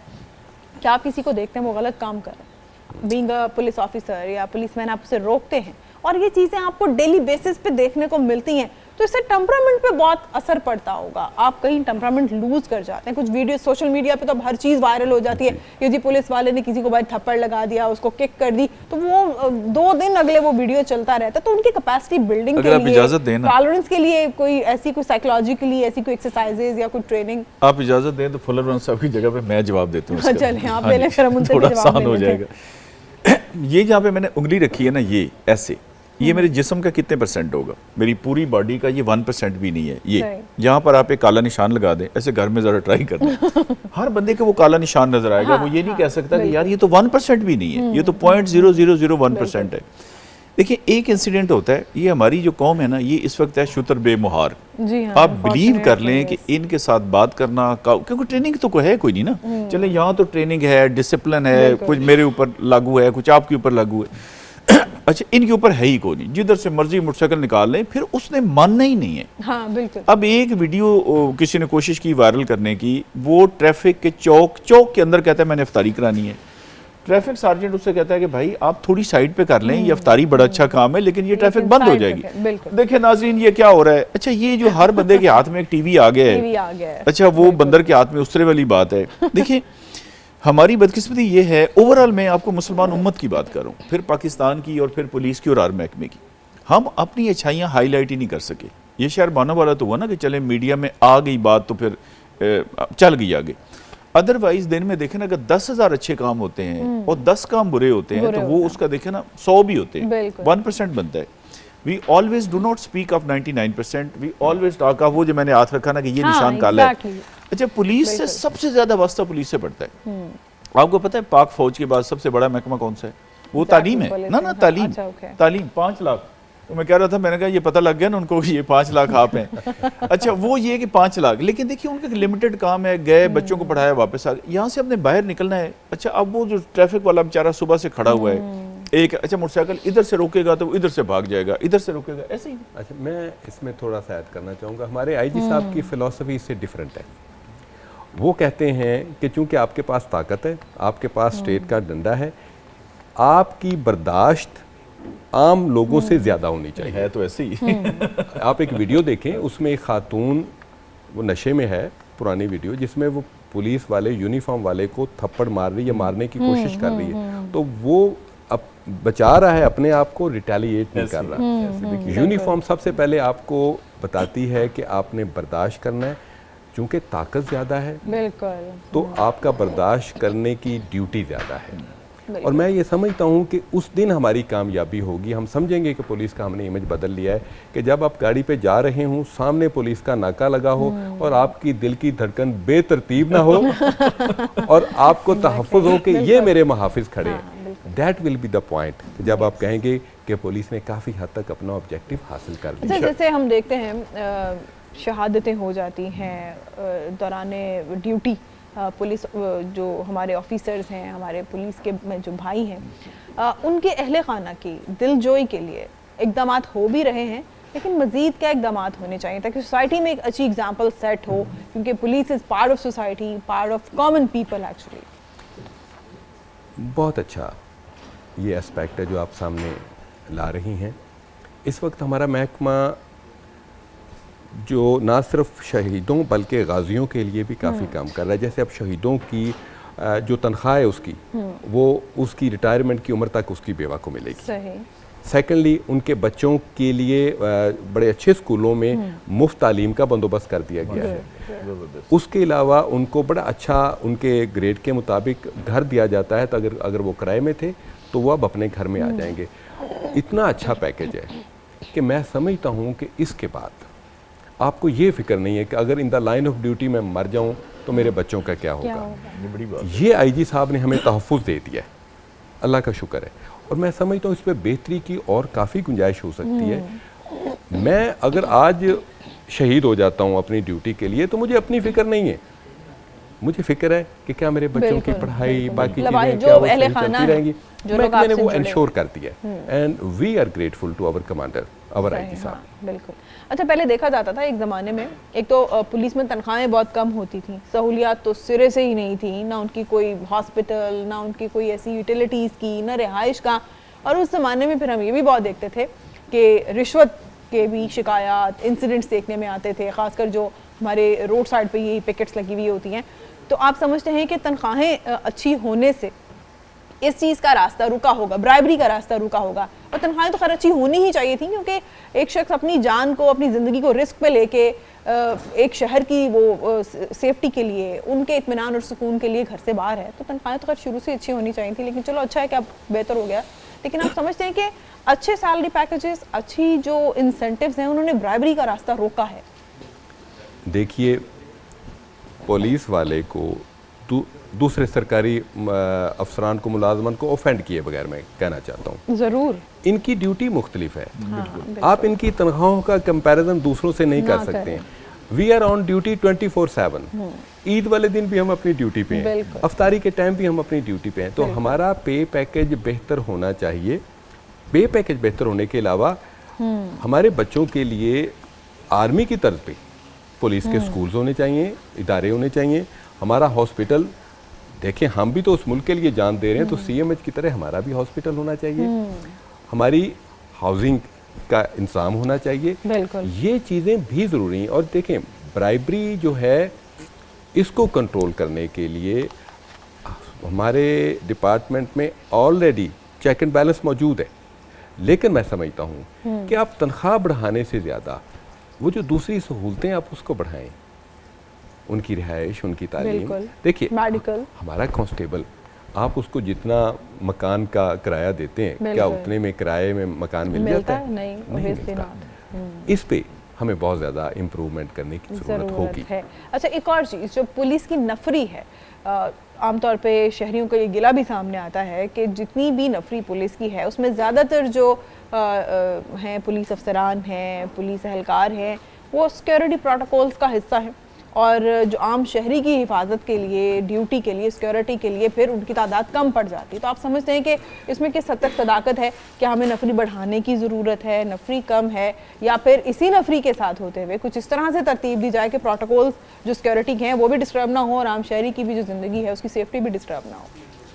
Speaker 1: कि आप किसी को देखते हैं वो गलत काम कर रहे हैं, बीइंग अ पुलिस ऑफिसर या पुलिसमैन, आप उसे रोकते हैं, और ये चीज़ें आपको डेली बेसिस पे देखने को मिलती हैं, तो इससे टेम्परामेंट पे बहुत असर पड़ता होगा। आप कहीं टेम्परामेंट लूज कर जाते हैं। कुछ वीडियो सोशल मीडिया पे तो अब हर चीज़ वायरल हो जाती है कि जी पुलिस वाले ने किसी को भाई थप्पड़ लगा दिया, उसको किक कर दी, तो वो 2 दिन अगले वो वीडियो चलता रहता है। तो उनकी कैपेसिटी बिल्डिंग के लिए, टॉलरेंस के लिए कोई ऐसी कोई साइकोलॉजिकली ऐसी कोई एक्सरसाइजेज या कोई ट्रेनिंग आप
Speaker 3: इजाजत दें तो फुलर वंश साहब की जगह पे मैं जवाब देता हूँ।
Speaker 1: चलें आप ले लें, फिर हम उनसे जवाब
Speaker 3: हो जाएगा। ये जहाँ पे मैंने उंगली रखी है ना, ये ऐसे, ये मेरे जिस्म का कितने % होगा? मेरी पूरी बॉडी का ये 1% भी नहीं है। ये यहाँ पर आप एक काला निशान लगा दें, ऐसे घर में जरा ट्राई कर दें, हर बंदे को वो काला निशान नजर आएगा। वो ये नहीं कह सकता कि यार ये तो 1% भी नहीं है, ये तो 0.0001% है। देखिए, एक इंसिडेंट होता है, ये हमारी जो कौम है ना, ये इस वक्त है शुतर बेमुहार। आप बिलीव कर लें कि इनके साथ बात करना, क्योंकि ट्रेनिंग तो कोई है कोई नहीं ना। चले यहाँ तो ट्रेनिंग है, डिसिप्लिन है, कुछ मेरे ऊपर लागू है, कुछ आपके ऊपर लागू है। अच्छा, इनके ऊपर है ही कोई नहीं, जिधर से मर्जी मोटरसाइकिल निकाल लें, फिर उसने मानना ही नहीं है।
Speaker 1: हाँ, बिल्कुल।
Speaker 3: अब एक वीडियो किसी ने कोशिश की वायरल करने की, वो ट्रैफिक के चौक के अंदर कहता है मैंने इफ्तारी करानी है, ट्रैफिक सार्जेंट उससे कहता है कि भाई आप थोड़ी साइड पे कर लें, ये अफ्तारी बड़ा अच्छा काम है लेकिन ये ट्रैफिक बंद हो जाएगी। देखिए नाज़रीन ये क्या हो रहा है। अच्छा ये जो हर बंदे के हाथ में एक टीवी आ गया है, अच्छा वो बंदर के हाथ में उस तरह वाली बात है। देखिए हमारी बदकिस्मती ये है, ओवरऑल मैं आपको मुसलमान उम्मत की बात कर रहा हूँ, फिर पाकिस्तान की और फिर पुलिस की और आर्मी महकमे की, हम अपनी अच्छाइयाँ हाईलाइट ही नहीं कर सके। ये शहर बाना वाला तो हुआ ना कि चले मीडिया में आ गई बात तो फिर चल गई आगे। अदरवाइज दिन में देखें ना अगर 10,000 अच्छे काम होते हैं और 10 काम बुरे होते हैं तो वो उसका देखें ना 100 भी होते हैं, 1% बनता है। We always do not speak of 99%, we always talk of वो जो मैंने हाथ रखा ना कि ये निशान काला है। अच्छा पुलिस से सबसे ज्यादा वास्ता पुलिस से पड़ता है। आपको पता है पाक फौज के बाद सबसे बड़ा महकमा कौन सा है? वो तालीम है ना, तालीम। तालीम 5 लाख। तो मैं कह रहा था, मैंने कहा ये पता लग गया ना उनको ये 5 लाख आप हैं। अच्छा वो ये कि 5 लाख, लेकिन देखिए उनका लिमिटेड काम है, गए बच्चों को पढ़ाया वापस आ गए, यहाँ से अपने बाहर निकलना है। अच्छा अब वो जो ट्रैफिक वाला बेचारा सुबह से खड़ा हुआ है, एक अच्छा मोटरसाइकिल इधर से रोकेगा तो वो इधर से भाग जाएगा, इधर से रोकेगा, ऐसे ही।
Speaker 5: अच्छा मैं इसमें थोड़ा सा ऐड करना चाहूँगा, हमारे आईजी साहब की फ़िलॉसफी इससे डिफरेंट है। वो कहते हैं कि चूँकि आपके पास ताकत है, आपके पास स्टेट का डंडा है, आपकी बर्दाश्त आम लोगों से ज़्यादा होनी चाहिए।
Speaker 3: है तो ऐसे ही।
Speaker 5: आप एक वीडियो देखें, उसमें एक खातून वो नशे में है, पुरानी वीडियो, जिसमें वो पुलिस वाले यूनिफॉर्म वाले को थप्पड़ मार रही है, मारने की कोशिश कर रही है, तो वो अब बचा रहा है अपने आप को, रिटेलिएट नहीं कर रहा। यूनिफॉर्म सबसे पहले आपको बताती है कि आपने बर्दाश्त करना है, चूँकि ताकत ज़्यादा है बिल्कुल, तो आपका बर्दाश्त करने की ड्यूटी ज़्यादा है। और मैं ये समझता हूँ कि उस दिन हमारी कामयाबी होगी, हम समझेंगे कि पुलिस का हमने इमेज बदल लिया है, कि जब आप गाड़ी पे जा रहे हों, सामने पुलिस का नाका लगा हो और आपकी दिल की धड़कन बेतरतीब ना हो और आपको तहफ़्फ़ुज़ हो कि ये मेरे मुहाफ़िज़ खड़े हैं, that will be the point जब आप कहेंगे कि पुलिस ने काफ़ी हद तक अपना ऑब्जेक्टिव हासिल कर लिया।
Speaker 1: जैसे हम देखते हैं शहादतें हो जाती हैं दौरान ड्यूटी, पुलिस जो हमारे ऑफिसर्स हैं, हमारे पुलिस के जो भाई हैं, उनके अहले खाना की दिलजोई के लिए इकदाम हो भी रहे हैं, लेकिन मज़ीद क्या इकदाम होने चाहिए ताकि सोसाइटी में एक अच्छी एग्जांपल सेट हो, क्योंकि police is part of society, part of common people actually.
Speaker 5: बहुत अच्छा ये एस्पेक्ट है जो आप सामने ला रही हैं। इस वक्त हमारा महकमा जो ना सिर्फ शहीदों बल्कि गाजियों के लिए भी काफ़ी काम कर रहा है। जैसे अब शहीदों की जो तनख्वाह है उसकी, वो उसकी रिटायरमेंट की उम्र तक उसकी बेवा को मिलेगी। सेकेंडली उनके बच्चों के लिए बड़े अच्छे स्कूलों में मुफ्त तालीम का बंदोबस्त कर दिया गया है। उसके अलावा उनको बड़ा अच्छा उनके ग्रेड के मुताबिक घर दिया जाता है, तो अगर वो किराए में थे तो वो अब अपने घर में आ जाएंगे। इतना अच्छा पैकेज है कि मैं समझता हूँ कि इसके बाद आपको ये फिक्र नहीं है कि अगर in the line of duty मैं मर जाऊं तो मेरे बच्चों का क्या होगा। ये बड़ी बात, ये आईजी साहब ने हमें तहफ़्फ़ुज़ दे दिया है, अल्लाह का शुक्र है। और मैं समझता हूँ इस पर बेहतरी की और काफ़ी गुंजाइश हो सकती है। मैं अगर आज शहीद हो जाता हूँ अपनी ड्यूटी के लिए तो मुझे अपनी फ़िक्र नहीं है, मुझे फिक्र है कि क्या मेरे बच्चों की पढ़ाई बाकी चीज़ें क्या वो सही चलती रहेंगी। मैंने वो इंश्योर कर दिया and we are grateful to our commander, our IG साहब।
Speaker 1: बिल्कुल। अच्छा पहले देखा जाता था एक ज़माने में, एक तो पुलिस में तनख्वाहें बहुत कम होती थी, सहूलियात तो सिरे से ही नहीं थी, ना उनकी कोई हॉस्पिटल, ना उनकी कोई ऐसी यूटिलिटीज़ की, ना रिहाइश का। और उस ज़माने में फिर हम ये भी बहुत देखते थे कि रिश्वत के भी शिकायत, इंसिडेंट्स देखने में आते थे, ख़ासकर जो हमारे रोड साइड पे ये पिकेट्स लगी हुई होती हैं। तो आप समझते हैं कि तनख्वाहें अच्छी होने से इस चीज़ का रास्ता रुका होगा, ब्राइबरी का रास्ता रुका होगा? और तनख्वाहें तो खैर अच्छी होनी ही चाहिए थी, क्योंकि एक शख्स अपनी जान को, अपनी ज़िंदगी को रिस्क पे लेके एक शहर की वो सेफ्टी के लिए, उनके इत्मीनान और सुकून के लिए घर से बाहर है, तो तनख्वाहें तो खैर शुरू से अच्छी होनी चाहिए थी। लेकिन चलो अच्छा है कि अब बेहतर हो गया। लेकिन आप समझते हैं कि अच्छे सैलरी पैकेजेस, अच्छी जो इंसेंटिव्स हैं, उन्होंने ब्राइबरी का रास्ता रोका है?
Speaker 5: देखिए, पुलिस वाले को दूसरे सरकारी अफसरान को, मुलाजमन को ऑफेंड किए बगैर मैं कहना चाहता हूँ, ज़रूर इनकी ड्यूटी मुख्तलिफ है। आप इनकी तनख्वाहों का कंपैरिजन दूसरों से नहीं कर सकते हैं। We are on duty 24/7। Eid वाले दिन भी हम अपनी ड्यूटी पे हैं, अफ्तारी के टाइम भी हम अपनी ड्यूटी पे हैं। तो हमारा पे पैकेज बेहतर होना चाहिए। पे पैकेज बेहतर होने के अलावा हमारे बच्चों के लिए आर्मी की तर्ज पे पुलिस के स्कूल्स होने चाहिए, इदारे होने चाहिए, हमारा हॉस्पिटल देखिए हम भी तो उस मुल्क के लिए जान दे रहे हैं, तो CMH की तरह हमारा भी हॉस्पिटल होना चाहिए, हमारी हाउसिंग का इंतजाम होना चाहिए,
Speaker 1: बिल्कुल
Speaker 5: ये चीज़ें भी ज़रूरी हैं। और देखें ब्राइबरी जो है इसको कंट्रोल करने के लिए हमारे डिपार्टमेंट में ऑलरेडी चेक एंड बैलेंस मौजूद है, लेकिन मैं समझता हूँ कि आप तनख्वाह बढ़ाने से ज़्यादा वो जो दूसरी सहूलतें आप उसको बढ़ाएं, उनकी रिहाइश, उनकी तालीम। देखिए
Speaker 1: मेडिकल,
Speaker 5: हमारा कांस्टेबल आप उसको जितना मकान का किराया देते हैं, क्या उतने में किराए में मकान मिल जाता है?
Speaker 1: नहीं मिलता।
Speaker 5: इस पे हमें बहुत ज़्यादा इम्प्रूवमेंट करने की ज़रूरत होगी।
Speaker 1: अच्छा, एक और चीज़ जो पुलिस की नफरी है, आमतौर पे शहरियों को ये गिला भी सामने आता है कि जितनी भी नफरी पुलिस की है उसमें ज़्यादातर जो हैं पुलिस अफसरान हैं, पुलिस एहलकार हैं, वो सिक्योरिटी प्रोटोकॉल्स का हिस्सा है, और जो आम शहरी की हिफाजत के लिए, ड्यूटी के लिए, सिक्योरिटी के लिए फिर उनकी तादाद कम पड़ जाती है। तो आप समझते हैं कि इसमें किस हद तक सदाकत है, क्या हमें नफरी बढ़ाने की ज़रूरत है, नफरी कम है, या फिर इसी नफरी के साथ होते हुए कुछ इस तरह से तरतीब दी जाए कि प्रोटोकॉल्स जो सिक्योरिटी के हैं वो भी डिस्टर्ब ना हो और आम शहरी की भी जो ज़िंदगी है उसकी सेफ्टी भी डिस्टर्ब ना हो?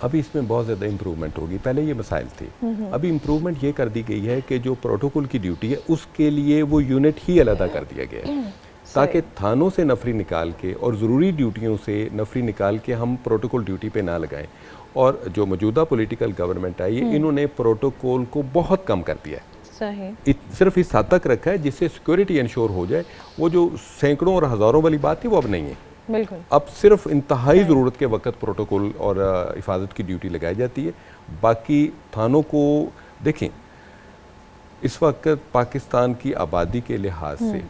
Speaker 5: अभी इसमें बहुत ज़्यादा इम्प्रूवमेंट होगी। पहले ये मसाइल थे, अभी इम्प्रूवमेंट ये कर दी गई है कि जो प्रोटोकॉल की ड्यूटी है उसके लिए वो यूनिट ही अलग कर दिया गया है, ताकि थानों से नफरी निकाल के और ज़रूरी ड्यूटियों से नफरी निकाल के हम प्रोटोकॉल ड्यूटी पे ना लगाएं। और जो मौजूदा पॉलिटिकल गवर्नमेंट आई है, इन्होंने प्रोटोकॉल को बहुत कम कर दिया है,
Speaker 1: सही
Speaker 5: सिर्फ इस हद तक रखा है जिससे सिक्योरिटी इंश्योर हो जाए। वो जो सैकड़ों और हज़ारों वाली बात थी वो अब नहीं है,
Speaker 1: बिल्कुल।
Speaker 5: अब सिर्फ इंतहाई ज़रूरत के वक्त प्रोटोकॉल और हिफाजत की ड्यूटी लगाई जाती है। बाकी थानों को देखें, इस वक्त पाकिस्तान की आबादी के लिहाज से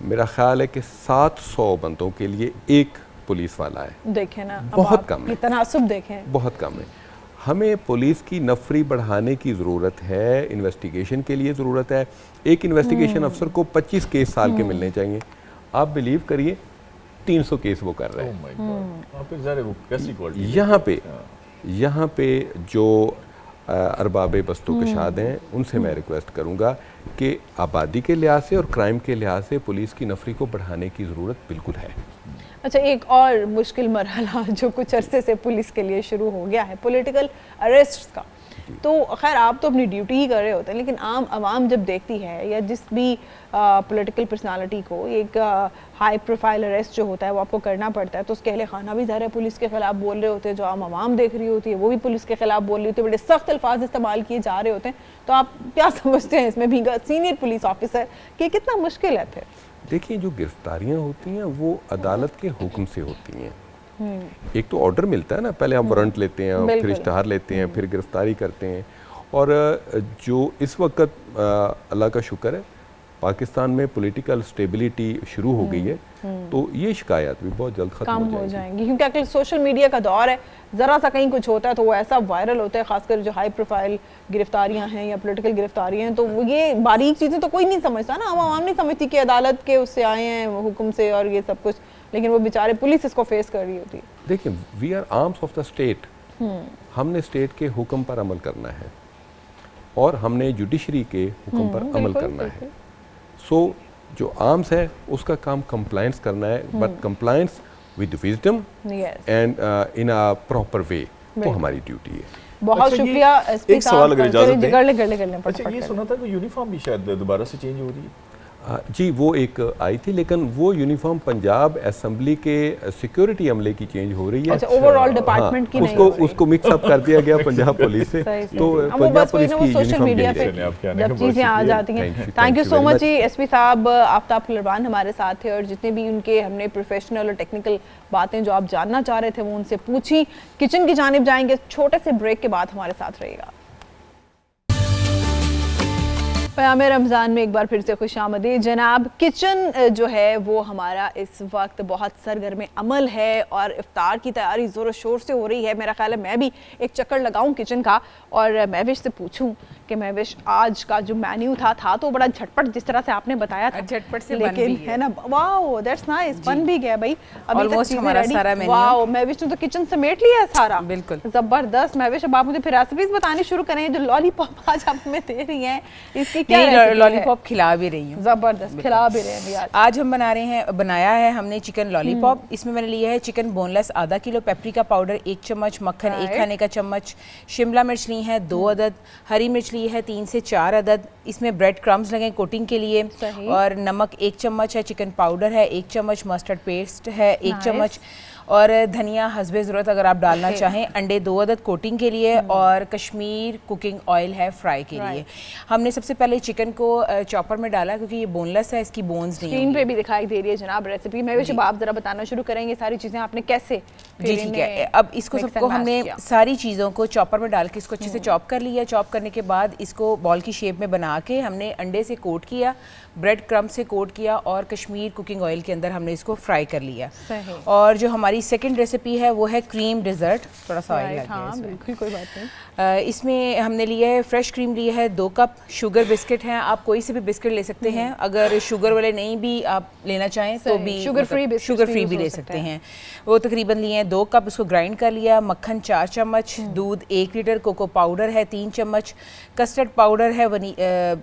Speaker 5: मेरा ख्याल है कि 700 बंदों के लिए एक पुलिस वाला है।
Speaker 1: देखें ना,
Speaker 5: बहुत कम है,
Speaker 1: तनासुब देखें,
Speaker 5: बहुत कम है। हमें पुलिस की नफरी बढ़ाने की ज़रूरत है, इन्वेस्टिगेशन के लिए ज़रूरत है। एक इन्वेस्टिगेशन अफसर को 25 केस साल के मिलने चाहिए, आप बिलीव करिए 300 केस वो कर रहे हैं। यहाँ पे जो अरबाब बस्तो कशाद हैं उनसे मैं रिक्वेस्ट करूँगा कि आबादी के लिहाज से और क्राइम के लिहाज से पुलिस की नफरी को बढ़ाने की ज़रूरत बिल्कुल है।
Speaker 1: अच्छा, एक और मुश्किल मरहला जो कुछ अरसे से पुलिस के लिए शुरू हो गया है, पॉलिटिकल अरेस्ट का। तो खैर आप तो अपनी ड्यूटी ही कर रहे होते हैं, लेकिन आम आवाम जब देखती है या जिस भी पॉलिटिकल पर्सनालिटी को एक हाई प्रोफाइल अरेस्ट जो होता है वो आपको करना पड़ता है, तो उसके अहले खाना भी ज़ाहिर है पुलिस के खिलाफ बोल रहे होते हैं, जो आम आवाम देख रही होती है वो भी पुलिस के खिलाफ बोल रही होती है, बड़े सख्त अल्फाज इस्तेमाल किए जा रहे होते हैं। तो आप क्या समझते हैं इसमें भी सीनियर पुलिस ऑफिसर कि कितना मुश्किल है? फिर
Speaker 5: देखिए, जो गिरफ्तारियाँ होती हैं वो अदालत के हुक्म से होती हैं। एक तो ऑर्डर मिलता है ना, पहले हम वारंट लेते हैं, फिर इश्तहार लेते हैं, फिर गिरफ्तारी करते हैं। और जो इस वक्त अल्लाह का शुक्र है पाकिस्तान में पॉलिटिकल स्टेबिलिटी शुरू हो गई है, तो ये शिकायत भी बहुत जल्द खत्म हो जाएंगी,
Speaker 1: क्योंकि आजकल सोशल मीडिया का दौर है, ज़रा सा कहीं कुछ होता है तो वो ऐसा वायरल होता है, खासकर जो हाई प्रोफाइल गिरफ्तारियां हैं या पॉलिटिकल गिरफ्तारियां हैं, तो ये बारीक चीज़ें तो कोई नहीं समझता ना, आवाम नहीं समझती कि अदालत के उससे आए हैं हुक्म से और ये सब कुछ, लेकिन वो बेचारे पुलिस इसको फेस कर रही होती है।
Speaker 5: देखिए, we are arms of the state, हमने स्टेट के हुक्म पर अमल करना है और हमने जुडिशरी के हुक्म पर अमल करना है। सो जो आर्म्स है उसका काम कंप्लायंस करना है, but compliance with wisdom and in a proper way, वो हमारी ड्यूटी है।
Speaker 1: बहुत शुक्रिया एसपी साहब।
Speaker 3: एक सवाल अगर इजाजत दें।
Speaker 1: कर ले।
Speaker 3: अच्छा, ये सुना था कि यूनिफॉर्म भी शायद दोबारा से चेंज हो रही है?
Speaker 5: जी, वो एक आई थी, लेकिन वो यूनिफॉर्म पंजाब असेंबली के सिक्योरिटी अमले की चेंज हो रही है।
Speaker 1: अच्छा, ओवरऑल डिपार्टमेंट की नहीं,
Speaker 5: उसको मिक्स अप कर दिया गया पंजाब पुलिस से, तो पंजाब पुलिस की
Speaker 1: सोशल मीडिया पे जब चीज़ें आ जाती हैं। थैंक यू सो मच जी एसपी साहब। आफ्ताब कुलरबान हमारे साथ थे और जितने भी उनके हमने प्रोफेशनल और टेक्निकल बातें जो आप जानना चाह रहे थे वो उनसे पूछी। किचन की जानिब जाएंगे, छोटे से ब्रेक के बाद हमारे साथ रहेगा। क़याम रमज़ान में एक बार फिर से खुशामदीद जनाब। किचन जो है वो हमारा इस वक्त बहुत सरगर्म अमल है और इफ्तार की तैयारी ज़ोर शोर से हो रही है। मेरा ख्याल है मैं भी एक चक्कर लगाऊं किचन का और महविश से पूछूं कि महविश आज का जो मेन्यू था तो बड़ा झटपट जिस तरह से आपने बताया था,
Speaker 4: झटपट से बन
Speaker 1: लेकिन
Speaker 4: भी
Speaker 1: है ना, वाओ दैट्स नाइस, बन भी गया भाई। अभी
Speaker 4: Almost
Speaker 1: तक
Speaker 4: हमारा
Speaker 1: चीजें
Speaker 4: सारा
Speaker 1: रेडी।
Speaker 4: मेन्यू।
Speaker 1: वाओ, महविश ने तो किचन समेट लिया है सारा,
Speaker 4: बिल्कुल
Speaker 1: जबरदस्त। महविश अब आप मुझे फिर रेसिपीज बतानी शुरू करें। जो लॉलीपॉप आज आप हमें दे रही हैं, इसकी क्या रेसिपी है?
Speaker 4: लॉलीपॉप खिला भी रही हूँ,
Speaker 1: जबरदस्त खिला भी रहे हैं
Speaker 4: आज हम बनाया है हमने चिकन लॉलीपॉप। इसमें मैंने लिया है चिकन बोनलेस आधा किलो, पेपरिका पाउडर 1 चम्मच, मक्खन 1 खाने का चम्मच, शिमला मिर्च ली है 2 अदद, हरी मिर्च ली है 3 से 4 अदद, इसमें ब्रेड क्रम्स लगे कोटिंग के लिए, और नमक 1 चम्मच है, चिकन पाउडर है 1 चम्मच, मस्टर्ड पेस्ट है 1 चम्मच, और धनिया हस्बे ज़रूरत अगर आप डालना चाहें, अंडे 2 अदद कोटिंग के लिए, और कश्मीर कुकिंग ऑयल है फ्राई के लिए। हमने सबसे पहले चिकन को चॉपर में डाला क्योंकि ये बोनलेस है, इसकी बोन्स नहीं
Speaker 1: स्क्रीन पे भी दिखाई दे रही है जनाब रेसिपी। मैं भी आप जरा बताना शुरू करेंगे सारी चीजें आपने कैसे?
Speaker 4: जी ठीक है, अब इसको सबको हमने सारी चीज़ों को चॉपर में डाल के इसको अच्छे से चॉप कर लिया। चॉप करने के बाद इसको बॉल की शेप में बना के हमने अंडे से कोट किया, ब्रेड क्रम्ब से कोट किया, और कश्मीर कुकिंग ऑयल के अंदर हमने इसको फ्राई कर लिया। और जो हमारी सेकंड रेसिपी है वो है क्रीम डेजर्ट। थोड़ा सा ऑयल लग गया इसमें,
Speaker 1: बिल्कुल कोई बात नहीं।
Speaker 4: इसमें हमने लिया है फ्रेश क्रीम लिया है 2 कप, शुगर बिस्किट हैं, आप कोई से भी बिस्किट ले सकते हैं, अगर शुगर वाले नहीं भी आप लेना चाहें तो भी शुगर फ्री भी ले सकते हैं। वो तकरीबन लिए हैं 2 कप, उसको ग्राइंड कर लिया। मक्खन 4 चम्मच, दूध 1 लीटर, कोको पाउडर है 3 चम्मच, कस्टर्ड पाउडर है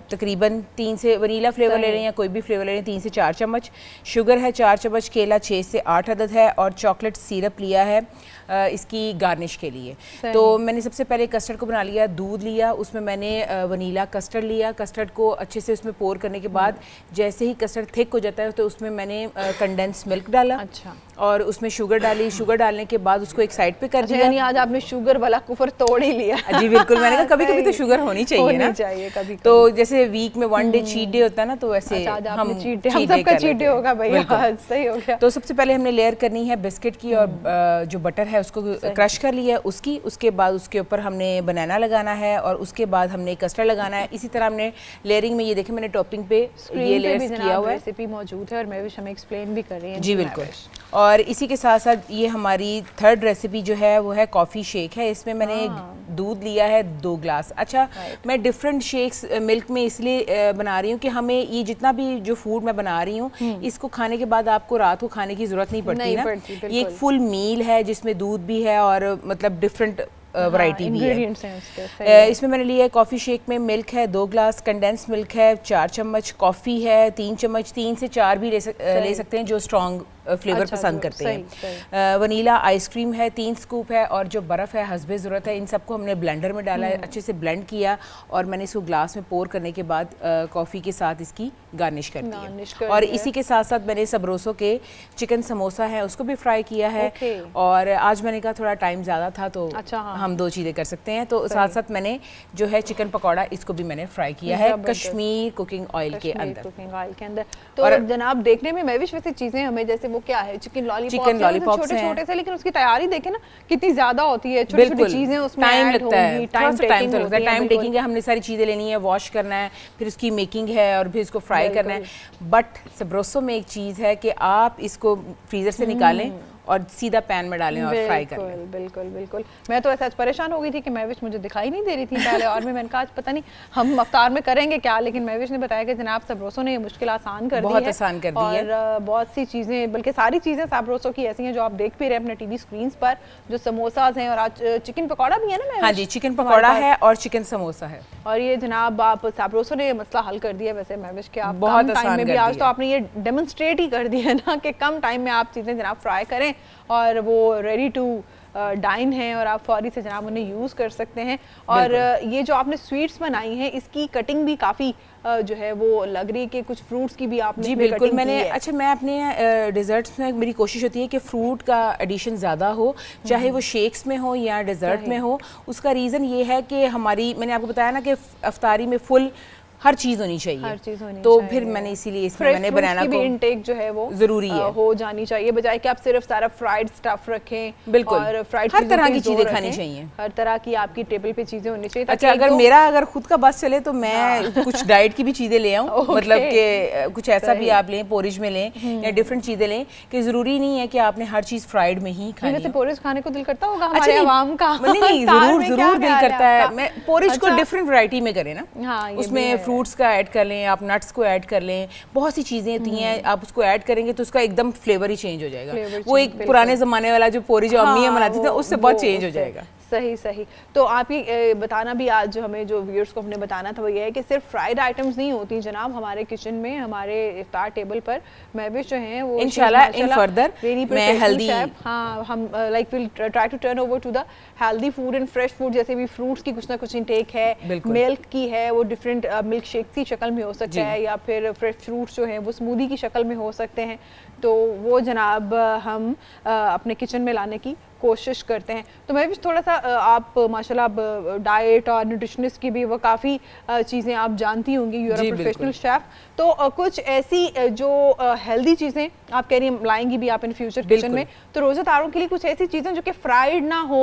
Speaker 4: तकरीबन 3 से, वनीला फ्लेवर ले लें या कोई भी फ्लेवर ले लें, 3 से 4 चम्मच, शुगर है 4 चम्मच, केला 6 से 8 अदद है, और चॉकलेट सिरप लिया है इसकी गार्निश के लिए। तो मैंने सबसे पहले कस्टर्ड को बना लिया, दूध लिया, उसमें मैंने वनीला कस्टर्ड लिया, कस्टर्ड को अच्छे से उसमें पोर करने के बाद जैसे ही कस्टर्ड थिक हो जाता है तो उसमें मैंने कंडेंस मिल्क डाला,
Speaker 1: अच्छा, और
Speaker 4: उसमें शुगर डाली। शुगर डालने के बाद उसको एक साइड पे कर दिया।
Speaker 1: यानी आज आपने शुगर वाला कुफर तोड़ ही लिया।
Speaker 4: जी बिल्कुल, मैंने कहा कभी कभी तो शुगर होनी चाहिए ना,
Speaker 1: कभी।
Speaker 4: तो जैसे वीक में 1 डे चीट डे होता है ना, तो वैसे हम
Speaker 1: सबका चीट डे होगा भाई, सही हो गया।
Speaker 4: तो सबसे पहले हमने लेयर करनी है बिस्किट की, और जो बटर है उसको क्रश कर लिया उसकी, उसके बाद उसके ऊपर हमने बनाना लगाना है, और उसके बाद हमने कस्टर्ड लगाना है। इसी तरह हमने लेयरिंग में, ये देखें मैंने टॉपिंग पे ये लेयर्स किया हुआ है,
Speaker 1: रेसिपी मौजूद है, और मैं भी हमें एक्सप्लेन भी कर रही हूं।
Speaker 4: जी बिल्कुल। और इसी के साथ साथ ये हमारी थर्ड रेसिपी जो है वो है कॉफ़ी शेक है। इसमें मैंने दूध लिया है 2 ग्लास। अच्छा, मैं डिफरेंट शेक्स मिल्क में इसलिए बना रही हूँ कि हमें ये जितना भी जो फूड मैं बना रही हूँ, इसको खाने के बाद आपको रात को खाने की ज़रूरत नहीं पड़ती ना। ये एक फुल मील है जिसमें दूध भी है और मतलब डिफरेंट वैरायटी भी है। इसमें मैंने लिया है कॉफ़ी शेक में मिल्क है 2 ग्लास, कंडेंस मिल्क है 4 चम्मच, कॉफ़ी है 3 चम्मच, 3 से 4 भी ले सकते हैं जो स्ट्रॉन्ग फ्लेवर पसंद करते हैं। वनीला आइसक्रीम है 3 स्कूप है, और जो बर्फ़ है हस्बे ज़रूरत है। इन सबको हमने ब्लेंडर में डाला है, अच्छे से ब्लेंड किया, और मैंने इसको ग्लास में पोर करने के बाद कॉफ़ी के साथ इसकी गार्निश कर दी। और इसी के साथ साथ मैंने सबरोसो के चिकन समोसा है उसको भी फ्राई किया है। और आज मैंने कहा थोड़ा टाइम ज़्यादा था तो हम 2 चीज़ें कर सकते हैं, तो साथ साथ मैंने जो है चिकन पकौड़ा इसको भी मैंने फ्राई किया है कश्मीर कुकिंग ऑयल के अंदर।
Speaker 1: तो जनाब देखने में महविश वैसे चीज़ें हमें जैसे वो क्या है चिकन लॉलीपॉप छोटे-छोटे से, लेकिन उसकी तैयारी देखें ना कितनी ज्यादा होती है, छोटी-छोटी चीजें उसमें
Speaker 4: टाइम लगता है,
Speaker 1: टाइम
Speaker 4: टेकिंग है। हमने सारी चीजें लेनी है, वॉश करना है, फिर उसकी मेकिंग है और फिर इसको फ्राई करना है। बट सबरोसो में एक चीज है कि आप इसको फ्रीजर से निकालें और सीधा पैन में डालें और फ्राई कर लें।
Speaker 1: बिल्कुल बिल्कुल। मैं तो ऐसा परेशान हो गई थी कि महविश मुझे दिखाई नहीं दे रही थी पहले, और मैंने कहा आज पता नहीं हम अफ्तार में करेंगे क्या, लेकिन महविश ने बताया कि जनाब सबरोसो ने ये मुश्किल आसान कर दी है,
Speaker 4: बहुत आसान कर दी है।
Speaker 1: और बहुत सी चीज़ें, बल्कि सारी चीज़ें सबरोसो की ऐसी हैं जो आप देख भी रहे हैं अपने टीवी स्क्रीन पर, जो समोसाज हैं, और आज चिकन पकौड़ा भी है ना।
Speaker 4: हाँ जी, चिकन पकौड़ा है और चिकन समोसा है।
Speaker 1: और ये जनाब आप सबरोसो ने मसला हल कर दिया वैसे महविश के, आप
Speaker 4: बहुत
Speaker 1: कम टाइम में भी आज तो आपने ये डेमोन्स्ट्रेट ही कर दिया ना कि कम टाइम में आप चीज़ें जनाब फ्राई करें और वो रेडी टू डाइन है और आप फौरी से जनाब उन्हें यूज़ कर सकते हैं। और ये जो आपने स्वीट्स बनाई हैं इसकी कटिंग भी काफ़ी जो है वो लग रही है कि कुछ फ्रूट्स की भी आपने
Speaker 4: जी बिल्कुल मैंने अच्छा मैं अपने डिज़र्ट्स में मेरी कोशिश होती है कि फ्रूट का एडिशन ज़्यादा हो, चाहे वो शेक्स में हो या डिज़र्ट में हो। उसका रीज़न ये है कि हमारी, मैंने आपको बताया ना कि अफ्तारी में फुल हर चीज़ होनी चाहिए,
Speaker 1: हर चीज़ होनी
Speaker 4: तो
Speaker 1: चाहिए।
Speaker 4: फिर मैंने इसीलिए इसमें मैंने बनाना
Speaker 1: को इनटेक जो है वो
Speaker 4: ज़रूरी है,
Speaker 1: हो जानी चाहिए, बजाय कि आप सिर्फ सारा फ्राइड स्टफ रखें।
Speaker 4: बिल्कुल,
Speaker 1: और फ्राइड
Speaker 4: हर तरह की चीज़ें खानी चाहिए,
Speaker 1: हर तरह की आपकी टेबल पे चीज़ें होनी चाहिए।
Speaker 4: अच्छा, अगर मेरा अगर खुद का बस चले तो मैं कुछ डाइट की भी चीज़ें ले आऊँ, मतलब कि कुछ ऐसा भी आप लें, पोरिज में लें या डिफरेंट चीज़ें लें, कि ज़रूरी नहीं है कि आपने हर चीज़ फ्राइड में ही खानी।
Speaker 1: वैसे पोरिज खाने को दिल करता होगा
Speaker 4: अच्छा,
Speaker 1: हमारे आवाम का?
Speaker 4: नहीं, ज़रूर दिल करता है। मैं पोरिज को डिफरेंट वैरायटी में करें ना, उसमें फ्रूट्स का ऐड कर लें, आप नट्स को ऐड कर लें, बहुत सी चीज़ें होती हैं, आप उसको ऐड करेंगे तो उसका एकदम फ्लेवर ही चेंज हो जाएगा। वो एक पुराने ज़माने वाला जो पोरिज अम्मियाँ बनाती थी उससे बहुत चेंज हो जाएगा।
Speaker 1: सही। तो आप ये बताना भी, आज जो हमें जो व्यूअर्स को हमने बताना था वो ये है कि सिर्फ फ्राइड आइटम्स नहीं होती जनाब हमारे किचन में, हमारे इफ्तार टेबल पर महविश जो हैं वो
Speaker 4: इंशाल्लाह इन फर्दर मैं हेल्दी,
Speaker 1: हाँ, हम like will try to turn over to the healthy food and fresh food, जैसे भी फ्रूट्स की कुछ ना कुछ इंटेक है, मिल्क की है वो डिफरेंट मिल्क शेक की शक्ल में हो सकता है, या फिर फ्रेश फ्रूट्स जो हैं वो स्मूदी की शक्ल में हो सकते हैं, तो वो जनाब हम अपने किचन में लाने की कोशिश करते हैं। तो मैं भी थोड़ा सा आप माशाल्लाह आप डाइट और न्यूट्रिशनिस्ट की भी वो काफ़ी चीज़ें आप जानती होंगी, you are a professional chef, तो कुछ ऐसी जो हेल्दी चीज़ें आप कह रही हैं लाएंगी भी आप इन फ्यूचर किचन में, तो रोज़ादारों के लिए कुछ ऐसी चीज़ें जो कि फ्राइड ना हो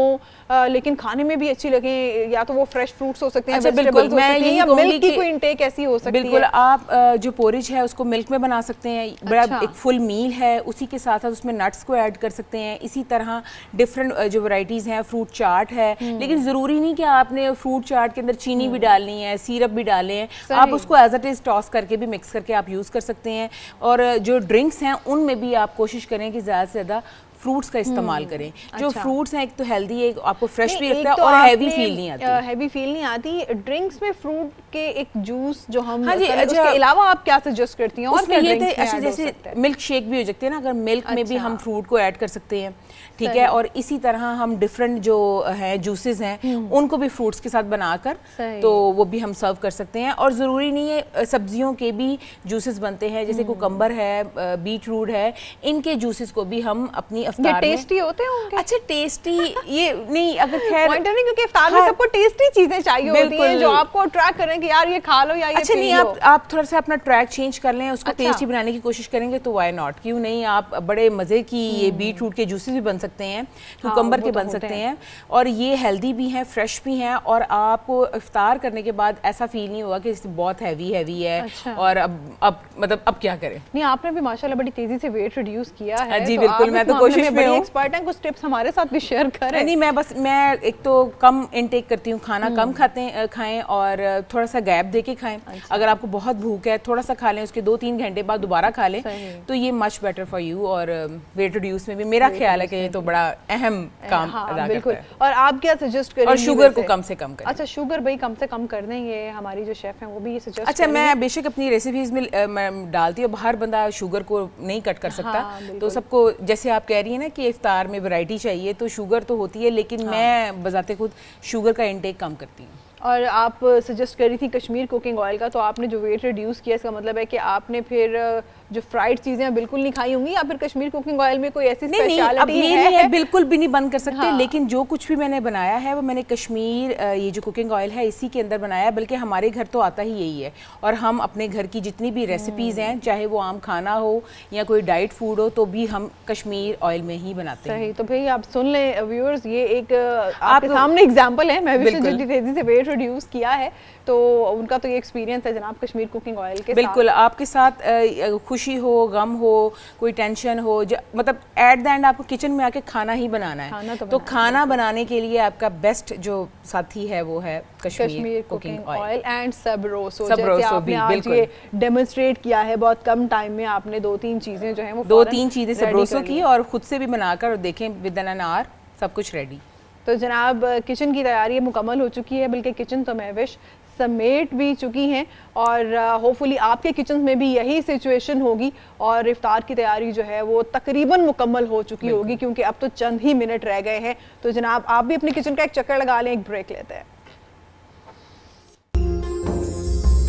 Speaker 1: लेकिन खाने में भी अच्छी लगे, या तो वो फ्रेश फ्रूट्स हो सकते हैं, वेजिटेबल्स हो सकती हैं, या मिल्क की कोई इंटेक ऐसी हो सकती है।
Speaker 4: बिल्कुल, आप जो पोरिज है उसको मिल्क में बना सकते हैं, बड़ा एक फुल मील है, उसी के साथ साथ उसमें नट्स को ऐड कर सकते हैं। इसी तरह डिफरेंट जो वैरायटीज़ हैं, फ्रूट चाट है, लेकिन ज़रूरी नहीं कि आपने फ्रूट चाट के अंदर चीनी भी डालनी है, सिरप भी डाले हैं, आप उसको एज इट इज़ टॉस करके भी मिक्स करके आप यूज़ कर सकते हैं। और जो ड्रिंक्स हैं उनमें भी आप कोशिश करें कि ज़्यादा से ज़्यादा फ्रूट्स का इस्तेमाल करें। जो फ्रूट्स हैं, एक तो हेल्दी है, आपको फ्रेश भी लगता है और हैवी फील नहीं आती।
Speaker 1: हैवी फील नहीं आती। ड्रिंक्स में फ्रूट के एक जूस जो हम उसके अलावा आप क्या सजेस्ट करती हैं? और
Speaker 4: उसमें ये थे, अच्छा जैसे मिल्क शेक भी हो सकते हैं ना, अगर मिल्क में भी हम फ्रूट को ऐड कर सकते हैं, ठीक है। और इसी तरह हम डिफरेंट जो है जूसेस हैं उनको भी फ्रूट्स के साथ बनाकर तो वो भी हम सर्व कर सकते हैं। और ज़रूरी नहीं है, सब्जियों के भी जूसेस बनते हैं, जैसे कुकम्बर है, बीट रूट है, इनके जूसेस को भी हम अपनी
Speaker 1: ये टेस्टी होते होंगे?
Speaker 4: अच्छा, टेस्टी ये नहीं, अगर खैर
Speaker 1: पॉइंट नहीं, क्योंकि इफ्तार में सबको टेस्टी चीजें चाहिए होती हैं जो आपको अट्रैक्ट करें कि यार ये खा लो या ये
Speaker 4: अच्छा नहीं, आप थोड़ा सा अपना ट्रैक चेंज कर लें, उसको टेस्टी बनाने की कोशिश करेंगे तो व्हाई नॉट, क्यों नहीं। आप बड़े मज़े की ये बीट रूट के जूसेस भी बन सकते हैं, कुकम्बर के बन सकते हैं, और ये हेल्दी भी हैं, फ्रेश भी हैं, और आपको इफ्तार करने के बाद ऐसा फील नहीं होगा कि बहुत हैवी है। और अब मतलब अब क्या करें।
Speaker 1: नहीं, आपने भी माशाल्लाह बड़ी तेजी से वेट रिड्यूस किया है।
Speaker 4: जी बिल्कुल, मैं तो कोशिश में हूं,
Speaker 1: एक्सपर्ट हैं, कुछ टिप्स हमारे साथ भी शेयर करें।
Speaker 4: नहीं, मैं एक तो कम इनटेक करती हूँ, खाना कम खाएं और थोड़ा सा गैप देके खाएं। अगर आपको बहुत भूख है, थोड़ा सा खा लें, उसके 2-3 घंटे बाद दोबारा खा लें, तो ये मच बेटर फॉर यू। और वेट रिड्यूस में भी मेरा ख्याल है कि ये तो बड़ा अहम काम अदा करता है।
Speaker 1: और आप क्या सजेस्ट करेंगे?
Speaker 4: और शुगर को कम से कम करें।
Speaker 1: अच्छा, शुगर भाई कम से कम कर दें, ये हमारी जो शेफ हैं वो भी ये सजेस्ट
Speaker 4: अच्छा, मैं बेशक अपनी रेसिपीज में डालती हूँ, हर बंदा शुगर को नहीं कट कर सकता, तो सबको जैसे आप कह रही हैं ना कि इफ्तार में वैरायटी चाहिए, तो शुगर तो होती है, लेकिन मैं बजाते खुद शुगर का इंटेक कम करती हूँ।
Speaker 1: और आप सजेस्ट कर रही थी कश्मीर कुकिंग ऑयल का, तो आपने जो वेट रिड्यूस किया इसका मतलब है कि आपने फिर जो फ्राइड चीजें बिल्कुल नहीं खाई होंगी, या फिर कश्मीर कुकिंग ऑयल में कोई ऐसी स्पेशलिटी है?
Speaker 4: बिल्कुल भी नहीं बंद कर सकते। लेकिन जो कुछ भी मैंने बनाया है वो मैंने कश्मीर ये जो कुकिंग ऑयल है इसी के अंदर बनाया, बल्कि हमारे घर तो आता ही यही है। और हम अपने घर की जितनी भी रेसिपीज हैं, चाहे वो आम खाना हो या कोई डाइट फूड हो, तो भी हम कश्मीर ऑयल में ही बनाते हैं।
Speaker 1: सही, तो भाई आप सुन लें व्यूअर्स, ये एक आपके सामने एग्जांपल है। मैं भी जितनी तेजी से वेट रिड्यूस किया है, तो उनका तो ये एक्सपीरियंस है जनाब कश्मीर कुकिंग ऑयल के
Speaker 4: बिल्कुल साथ। आपके साथ खुशी हो, गम हो, कोई टेंशन हो, मतलब एट द एंड आपको किचन में आके खाना ही बनाना है। तो खाना बनाने के लिए आपका बेस्ट जो साथी है वो है कश्मीर कुकिंग ऑयल
Speaker 1: एंड सबरोसो। जैसे आपने आज ये डेमोन्स्ट्रेट किया है, बहुत कम टाइम में आपने 2-3 चीजें जो हैं वो
Speaker 4: 2-3 चीजें सबरोसो की और खुद से भी बनाकर देखें, विद एन आवर सब कुछ रेडी।
Speaker 1: तो जनाब किचन की तैयारी मुकम्मल हो चुकी है, बल्कि किचन तो महविश समेट भी चुकी हैं, और होपफुली आपके किचन में भी यही सिचुएशन होगी, और इफ्तार की तैयारी जो है वो तकरीबन मुकम्मल हो चुकी होगी, क्योंकि अब तो चंद ही मिनट रह गए हैं। तो जनाब आप भी अपने किचन का एक चक्कर लगा लें, एक ब्रेक लेते हैं।